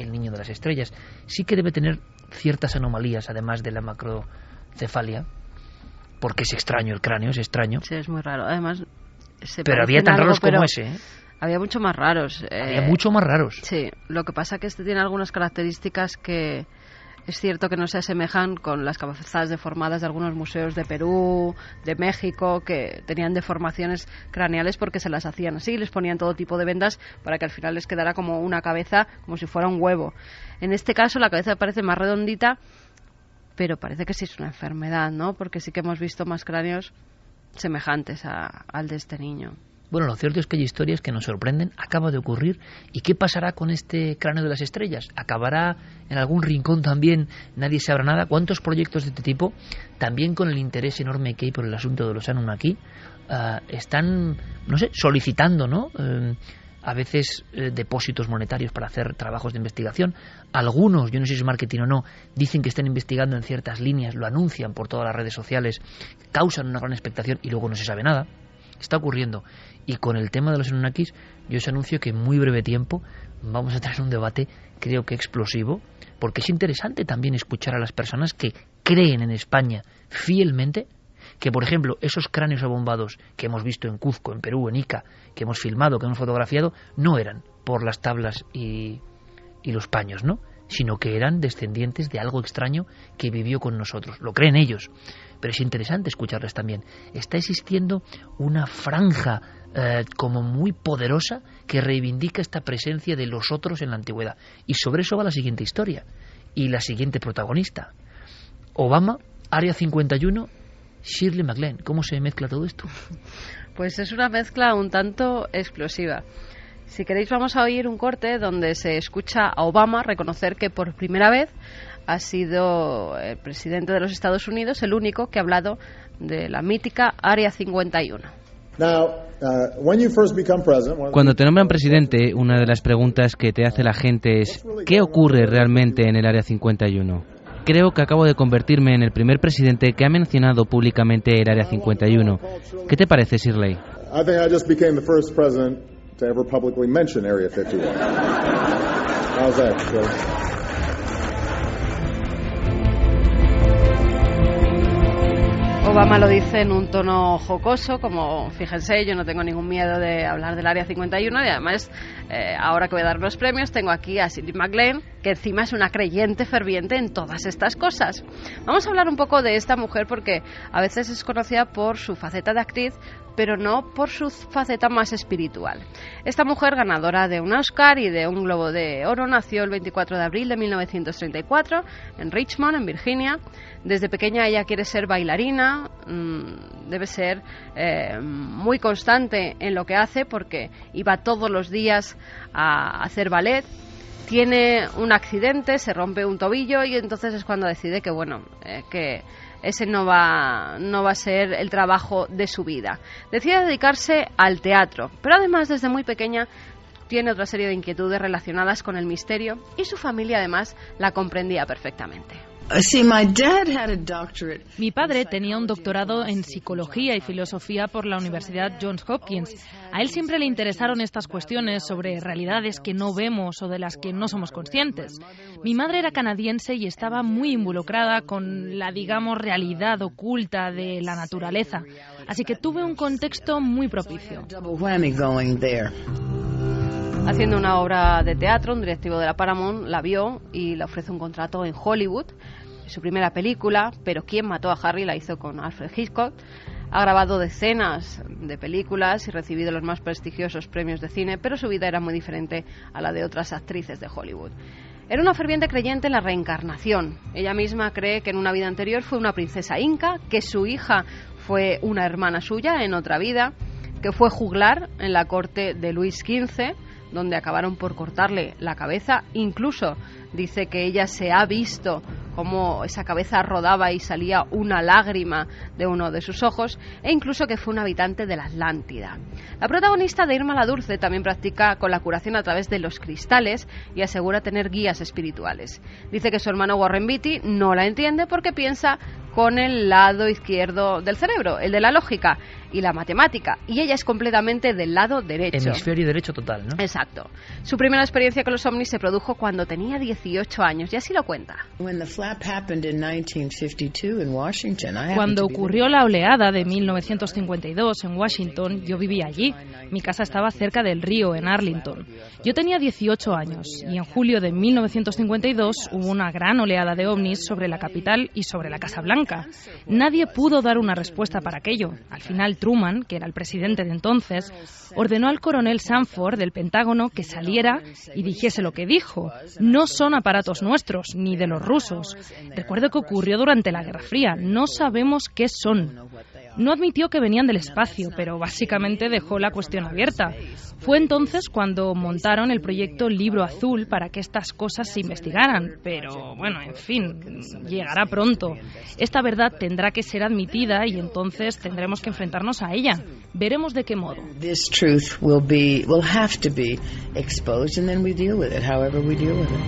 el niño de las estrellas. Sí que debe tener ciertas anomalías, además de la macrocefalia, porque es extraño el cráneo, es extraño. Sí, es muy raro. Además, pero había tan raros como ese, ¿eh? Había mucho más raros. Había mucho más raros. Sí, lo que pasa es que este tiene algunas características que es cierto que no se asemejan con las cabezadas deformadas de algunos museos de Perú, de México, que tenían deformaciones craneales porque se las hacían así, les ponían todo tipo de vendas para que al final les quedara como una cabeza, como si fuera un huevo. En este caso la cabeza parece más redondita, pero parece que sí es una enfermedad, ¿no? Porque sí que hemos visto más cráneos semejantes al de este niño. Bueno, lo cierto es que hay historias que nos sorprenden, acaba de ocurrir, ¿y qué pasará con este cráneo de las estrellas? ¿Acabará en algún rincón también? Nadie sabrá nada. ¿Cuántos proyectos de este tipo, también con el interés enorme que hay por el asunto de los Anunnaki, están, no sé, solicitando, ¿no? A veces depósitos monetarios para hacer trabajos de investigación. Algunos, yo no sé si es marketing o no, dicen que están investigando en ciertas líneas, lo anuncian por todas las redes sociales, causan una gran expectación y luego no se sabe nada. Está ocurriendo. Y con el tema de los Anunnakis, yo os anuncio que en muy breve tiempo vamos a tener un debate, creo que explosivo, porque es interesante también escuchar a las personas que creen en España fielmente que, por ejemplo, esos cráneos abombados que hemos visto en Cuzco, en Perú, en Ica, que hemos filmado, que hemos fotografiado, no eran por las tablas y los paños, ¿no? Sino que eran descendientes de algo extraño que vivió con nosotros. Lo creen ellos. Pero es interesante escucharles también. Está existiendo una franja como muy poderosa que reivindica esta presencia de los otros en la antigüedad. Y sobre eso va la siguiente historia. Y la siguiente protagonista. Obama, Área 51, Shirley MacLaine. ¿Cómo se mezcla todo esto? Pues es una mezcla un tanto explosiva. Si queréis vamos a oír un corte donde se escucha a Obama reconocer que por primera vez ha sido el presidente de los Estados Unidos el único que ha hablado de la mítica Área 51. Cuando te nombran presidente, una de las preguntas que te hace la gente es ¿qué ocurre realmente en el Área 51? Creo que acabo de convertirme en el primer presidente que ha mencionado públicamente el Área 51. ¿Qué te parece, Shirley? To ever publicly mention Area 51. How's that, Shirley? Obama lo dice en un tono jocoso, como fíjense, yo no tengo ningún miedo de hablar del Área 51 y además ahora que voy a dar los premios tengo aquí a Shirley MacLaine, que encima es una creyente ferviente en todas estas cosas. Vamos a hablar un poco de esta mujer porque a veces es conocida por su faceta de actriz, pero no por su faceta más espiritual. Esta mujer, ganadora de un Oscar y de un Globo de Oro, nació el 24 de abril de 1934 en Richmond, en Virginia. Desde pequeña ella quiere ser bailarina, debe ser muy constante en lo que hace porque iba todos los días a hacer ballet. Tiene un accidente, se rompe un tobillo y entonces es cuando decide que que ese no va a ser el trabajo de su vida. Decide dedicarse al teatro, pero además desde muy pequeña tiene otra serie de inquietudes relacionadas con el misterio y su familia además la comprendía perfectamente. Mi padre tenía un doctorado en psicología y filosofía por la Universidad Johns Hopkins. A él siempre le interesaron estas cuestiones sobre realidades que no vemos o de las que no somos conscientes. Mi madre era canadiense y estaba muy involucrada con la, digamos, realidad oculta de la naturaleza. Así que tuve un contexto muy propicio. Haciendo una obra de teatro, un directivo de la Paramount la vio y le ofrece un contrato en Hollywood. Su primera película, Pero ¿quién mató a Harry?, la hizo con Alfred Hitchcock. Ha grabado decenas de películas y recibido los más prestigiosos premios de cine, pero su vida era muy diferente a la de otras actrices de Hollywood. Era una ferviente creyente en la reencarnación. Ella misma cree que en una vida anterior fue una princesa inca, que su hija fue una hermana suya en otra vida, que fue juglar en la corte de Luis XV, donde acabaron por cortarle la cabeza. Incluso dice que ella se ha visto cómo esa cabeza rodaba y salía una lágrima de uno de sus ojos, e incluso que fue un habitante de la Atlántida. La protagonista de Irma la Dulce también practica con la curación a través de los cristales y asegura tener guías espirituales. Dice que su hermano Warren Beatty no la entiende porque piensa con el lado izquierdo del cerebro, el de la lógica. y la matemática, y ella es completamente del lado derecho. Hemisferio derecho total, ¿no? Exacto. Su primera experiencia con los ovnis se produjo cuando tenía 18 años, y así lo cuenta. Cuando ocurrió la oleada de 1952 en Washington, yo vivía allí. Mi casa estaba cerca del río, en Arlington. Yo tenía 18 años, y en julio de 1952 hubo una gran oleada de ovnis sobre la capital y sobre la Casa Blanca. Nadie pudo dar una respuesta para aquello. Al final, Truman, que era el presidente de entonces, ordenó al coronel Sanford del Pentágono que saliera y dijese lo que dijo. No son aparatos nuestros, ni de los rusos. Recuerdo que ocurrió durante la Guerra Fría. No sabemos qué son. No admitió que venían del espacio, pero básicamente dejó la cuestión abierta. Fue entonces cuando montaron el proyecto Libro Azul para que estas cosas se investigaran. Pero, bueno, en fin, llegará pronto. Esta verdad tendrá que ser admitida y entonces tendremos que enfrentarnos a ella. Veremos de qué modo. This truth will have to be exposed and then we deal with it, however we deal with it.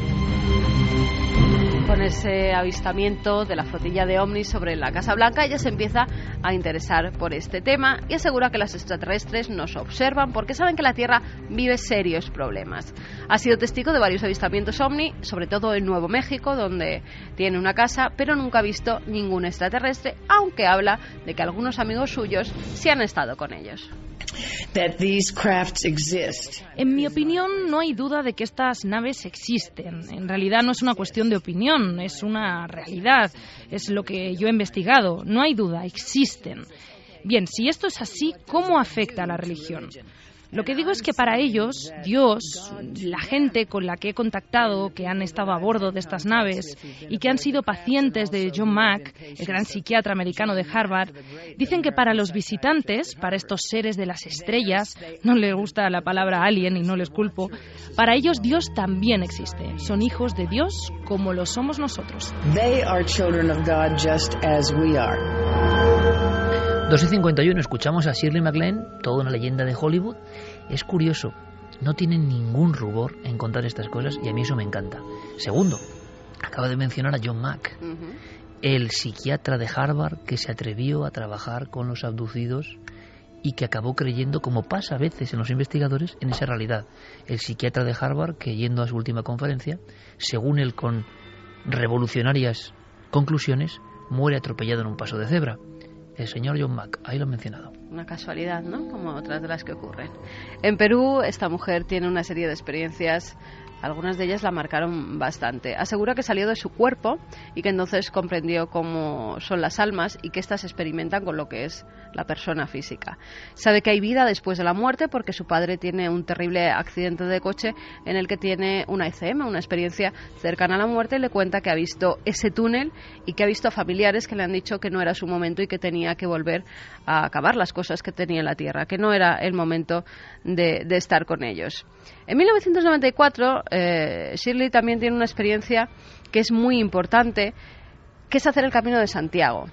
Con ese avistamiento de la flotilla de ovnis sobre la Casa Blanca, ella se empieza a interesar por este tema y asegura que los extraterrestres nos observan porque saben que la Tierra vive serios problemas. Ha sido testigo de varios avistamientos ovni, sobre todo en Nuevo México, donde tiene una casa, pero nunca ha visto ningún extraterrestre, aunque habla de que algunos amigos suyos sí han estado con ellos. En mi opinión, no hay duda de que estas naves existen. En realidad no es una cuestión de opinión, es una realidad. Es lo que yo he investigado. No hay duda, existen. Bien, si esto es así, ¿cómo afecta a la religión? Lo que digo es que para ellos, Dios, la gente con la que he contactado, que han estado a bordo de estas naves y que han sido pacientes de John Mack, el gran psiquiatra americano de Harvard, dicen que para los visitantes, para estos seres de las estrellas, no les gusta la palabra alien y no les culpo, para ellos Dios también existe. Son hijos de Dios como lo somos nosotros. They are children of God just as we are. 2:51, escuchamos a Shirley MacLaine, toda una leyenda de Hollywood. Es curioso, no tienen ningún rubor en contar estas cosas y a mí eso me encanta. Segundo, acaba de mencionar a John Mack, el psiquiatra de Harvard que se atrevió a trabajar con los abducidos y que acabó creyendo, como pasa a veces en los investigadores, en esa realidad. El psiquiatra de Harvard que, yendo a su última conferencia, según él con revolucionarias conclusiones, muere atropellado en un paso de cebra. El señor John Mack, ahí lo he mencionado. Una casualidad, ¿no? Como otras de las que ocurren. En Perú, esta mujer tiene una serie de experiencias, algunas de ellas la marcaron bastante. Asegura que salió de su cuerpo y que entonces comprendió cómo son las almas y que éstas experimentan con lo que es la persona física. Sabe que hay vida después de la muerte porque su padre tiene un terrible accidente de coche en el que tiene una ECM, una experiencia cercana a la muerte, y le cuenta que ha visto ese túnel y que ha visto a familiares que le han dicho que no era su momento y que tenía que volver a acabar las cosas que tenía en la tierra, que no era el momento de estar con ellos. En 1994, Shirley también tiene una experiencia que es muy importante, que es hacer el Camino de Santiago.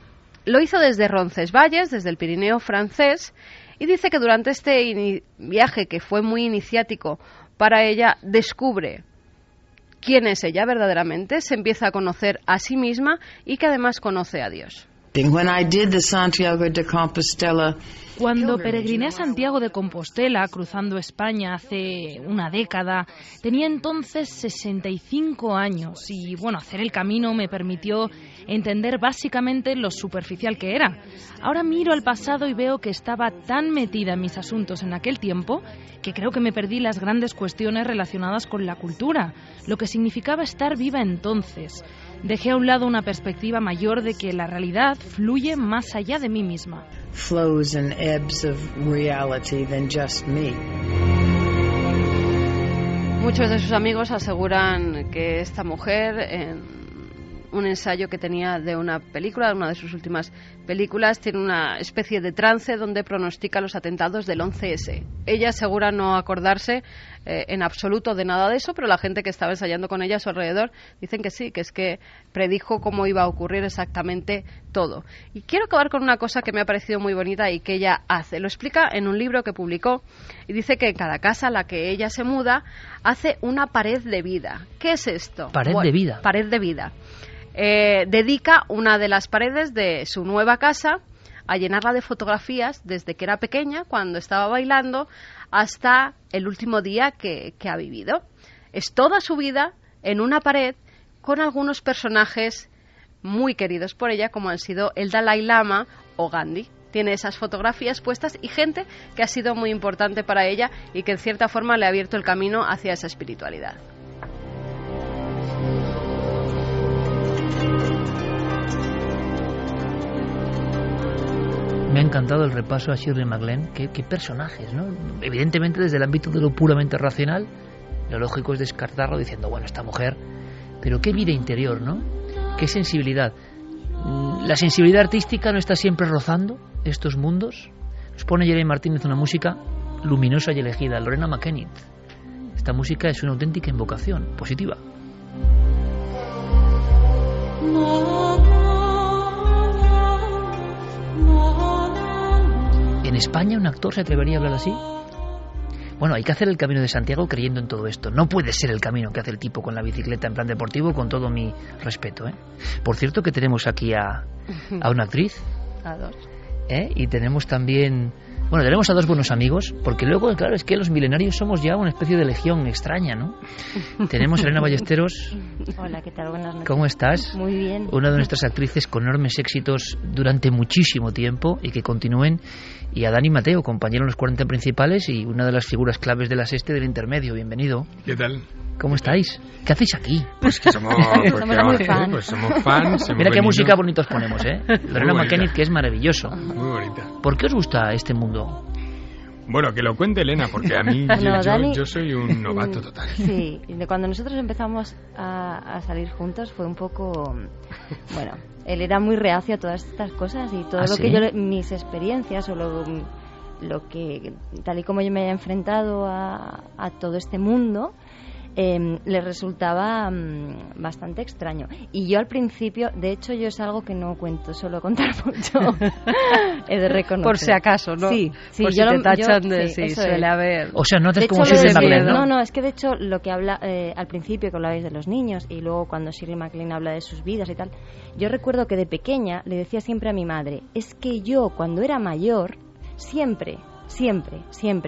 Lo hizo desde Roncesvalles, desde el Pirineo francés, y dice que durante este viaje, que fue muy iniciático para ella, descubre quién es ella verdaderamente, se empieza a conocer a sí misma y que además conoce a Dios. Cuando peregriné a Santiago de Compostela, cruzando España hace una década, tenía entonces 65 años y, bueno, hacer el camino me permitió entender básicamente lo superficial que era. Ahora miro al pasado y veo que estaba tan metida en mis asuntos en aquel tiempo que creo que me perdí las grandes cuestiones relacionadas con la cultura, lo que significaba estar viva entonces. Dejé a un lado una perspectiva mayor de que la realidad fluye más allá de mí misma. Flows and ebbs of reality than just me. Muchos de sus amigos aseguran que esta mujer, en un ensayo que tenía de una película, de una de sus últimas películas, tiene una especie de trance donde pronostica los atentados del 11S. Ella asegura no acordarse en absoluto de nada de eso, pero la gente que estaba ensayando con ella a su alrededor dicen que sí, que es que predijo cómo iba a ocurrir exactamente todo. Y quiero acabar con una cosa que me ha parecido muy bonita y que ella hace. Lo explica en un libro que publicó y dice que en cada casa a la que ella se muda hace una pared de vida. ¿Qué es esto? Pared de vida. Pared de vida. Dedica una de las paredes de su nueva casa a llenarla de fotografías desde que era pequeña, cuando estaba bailando, hasta el último día que ha vivido. Es toda su vida en una pared con algunos personajes muy queridos por ella, como han sido el Dalai Lama o Gandhi. Tiene esas fotografías puestas y gente que ha sido muy importante para ella y que en cierta forma le ha abierto el camino hacia esa espiritualidad. Me ha encantado el repaso a Shirley MacLaine. Qué personajes, ¿no? Evidentemente desde el ámbito de lo puramente racional, lo lógico es descartarlo diciendo, bueno, esta mujer, pero qué vida interior, ¿no? Qué sensibilidad. La sensibilidad artística no está siempre rozando estos mundos. Nos pone Jeremy Martínez una música luminosa y elegida. Lorena McKennitt. Esta música es una auténtica invocación positiva. ¿En España un actor se atrevería a hablar así? Bueno, hay que hacer el Camino de Santiago creyendo en todo esto. No puede ser el camino que hace el tipo con la bicicleta en plan deportivo, con todo mi respeto, ¿eh? Por cierto que tenemos aquí a una actriz. A dos. Y tenemos también... Bueno, tenemos a dos buenos amigos, porque luego, claro, es que los milenarios somos ya una especie de legión extraña, ¿no? Tenemos a Elena Ballesteros. Hola, ¿qué tal? Buenas noches. ¿Cómo estás? Muy bien. Una de nuestras actrices con enormes éxitos durante muchísimo tiempo y que continúen. Y a Dani Mateo, compañero en los 40 principales y una de las figuras claves de la Sexta del intermedio. Bienvenido. ¿Qué tal? ¿Cómo estáis? ¿Qué hacéis aquí? Pues que somos, somos fans. Mira qué música bonitos ponemos, ¿eh? Lorena McKennitt, que es maravilloso. Muy bonita. ¿Por qué os gusta este mundo? Bueno, que lo cuente Elena, porque a mí yo soy un novato total. Sí, cuando nosotros empezamos a salir juntos fue un poco... Bueno, él era muy reacio a todas estas cosas y todo lo que yo... Mis experiencias o lo que... Tal y como yo me haya enfrentado a todo este mundo... le resultaba bastante extraño. Y yo al principio, de hecho yo es algo que no cuento, suelo contar mucho. He de reconocer. Por si acaso, ¿no? Sí, por si te tachan de sí, suele haber. O sea, no te es como Shirley MacLaine, ¿no? No, es que de hecho lo que habla al principio, que hablabais de los niños, y luego cuando Shirley MacLaine habla de sus vidas y tal, yo recuerdo que de pequeña le decía siempre a mi madre, es que yo cuando era mayor, siempre,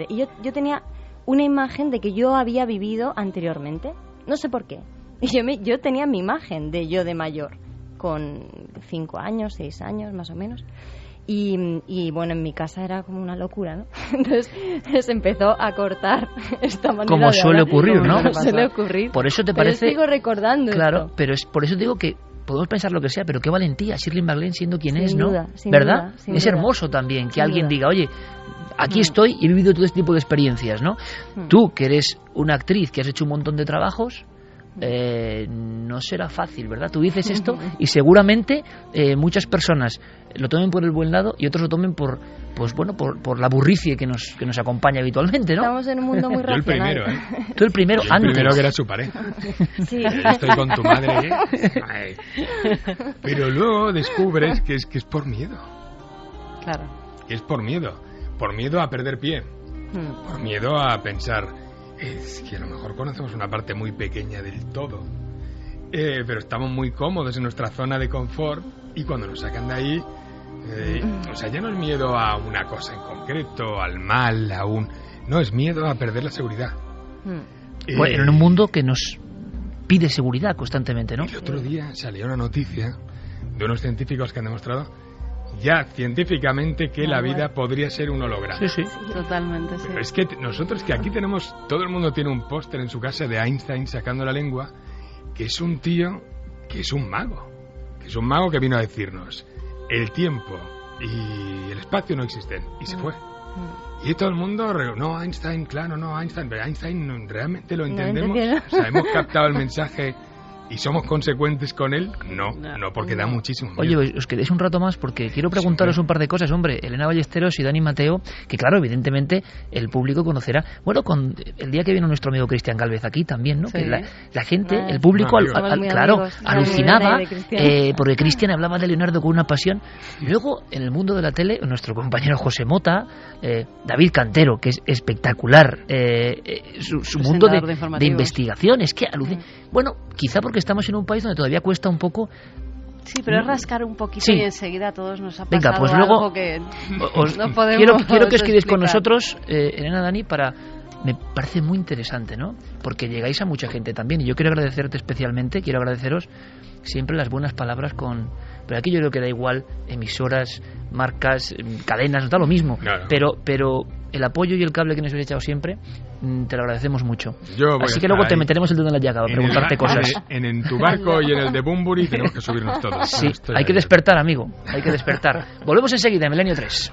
y yo tenía una imagen de que yo había vivido anteriormente, no sé por qué. Y yo tenía mi imagen de yo de mayor, con 5 años, 6 años más o menos. Y bueno, en mi casa era como una locura, ¿no? Entonces se empezó a cortar esta manera como de suele hablar, ocurrir, ¿no? Como suele ocurrir. Por eso te parece... Pero sigo recordando claro, esto. pero es por eso digo que podemos pensar lo que sea, pero qué valentía Shirley MacLaine siendo quien Sin es, ¿no? duda, sin ¿verdad? duda, sin es duda. hermoso también que Sin alguien duda. diga, oye, aquí estoy y he vivido todo este tipo de experiencias, ¿no? Tú, que eres una actriz, que has hecho un montón de trabajos, no será fácil, ¿verdad? Tú dices esto y seguramente muchas personas lo tomen por el buen lado y otros lo tomen por la burricie que nos acompaña habitualmente, ¿no? Estamos en un mundo muy racional. Yo el primero, ¿eh? Tú el primero, Yo antes. El primero que era su pareja. Sí. Estoy con tu madre, ¿eh? Ay. Pero luego descubres que es por miedo. Claro. Que es por miedo a perder pie, por miedo a pensar, es que a lo mejor conocemos una parte muy pequeña del todo, pero estamos muy cómodos en nuestra zona de confort y cuando nos sacan de ahí, o sea, ya no es miedo a una cosa en concreto, al mal, no, es miedo a perder la seguridad. Bueno, en un mundo que nos pide seguridad constantemente, ¿no? El otro día salió una noticia de unos científicos que han demostrado ya científicamente que la vida podría ser un holograma. Sí, totalmente. Sí. Pero es que nosotros que aquí tenemos, todo el mundo tiene un póster en su casa de Einstein sacando la lengua, que es un tío que es un mago que vino a decirnos, el tiempo y el espacio no existen, y se fue. Y todo el mundo, no, Einstein, claro, no, Einstein, pero Einstein realmente lo entendemos, o sea, hemos captado el mensaje ¿y somos consecuentes con él? No, porque da muchísimo miedo. Oye, os quedéis un rato más porque quiero preguntaros un par de cosas, hombre. Elena Ballesteros y Dani Mateo, que claro, evidentemente el público conocerá. Bueno, con el día que vino nuestro amigo Cristian Gálvez aquí también, ¿no? Sí. Que la gente, el público, claro, alucinaba porque Cristian hablaba de Leonardo con una pasión. Y luego, en el mundo de la tele, nuestro compañero José Mota, David Cantero, que es espectacular, su mundo de investigación, es que alucina. Bueno, quizá porque estamos en un país donde todavía cuesta un poco Sí, pero es rascar un poquito y enseguida a todos nos ha pasado. Venga, pues luego algo que no podemos quiero que os quedéis con explicar. nosotros, Elena, Dani, me parece muy interesante, ¿no? Porque llegáis a mucha gente también y yo quiero agradecerte especialmente, quiero agradeceros siempre las buenas palabras pero aquí yo creo que da igual emisoras, marcas, cadenas, nos da lo mismo, claro. pero el apoyo y el cable que nos habéis echado siempre, te lo agradecemos mucho. Así que luego te meteremos el dedo en la llaga para preguntarte cosas. En tu barco y en el de Bunbury tenemos que subirnos todos. Sí, hay que despertar, amigo, hay que despertar. Volvemos enseguida en Milenio 3.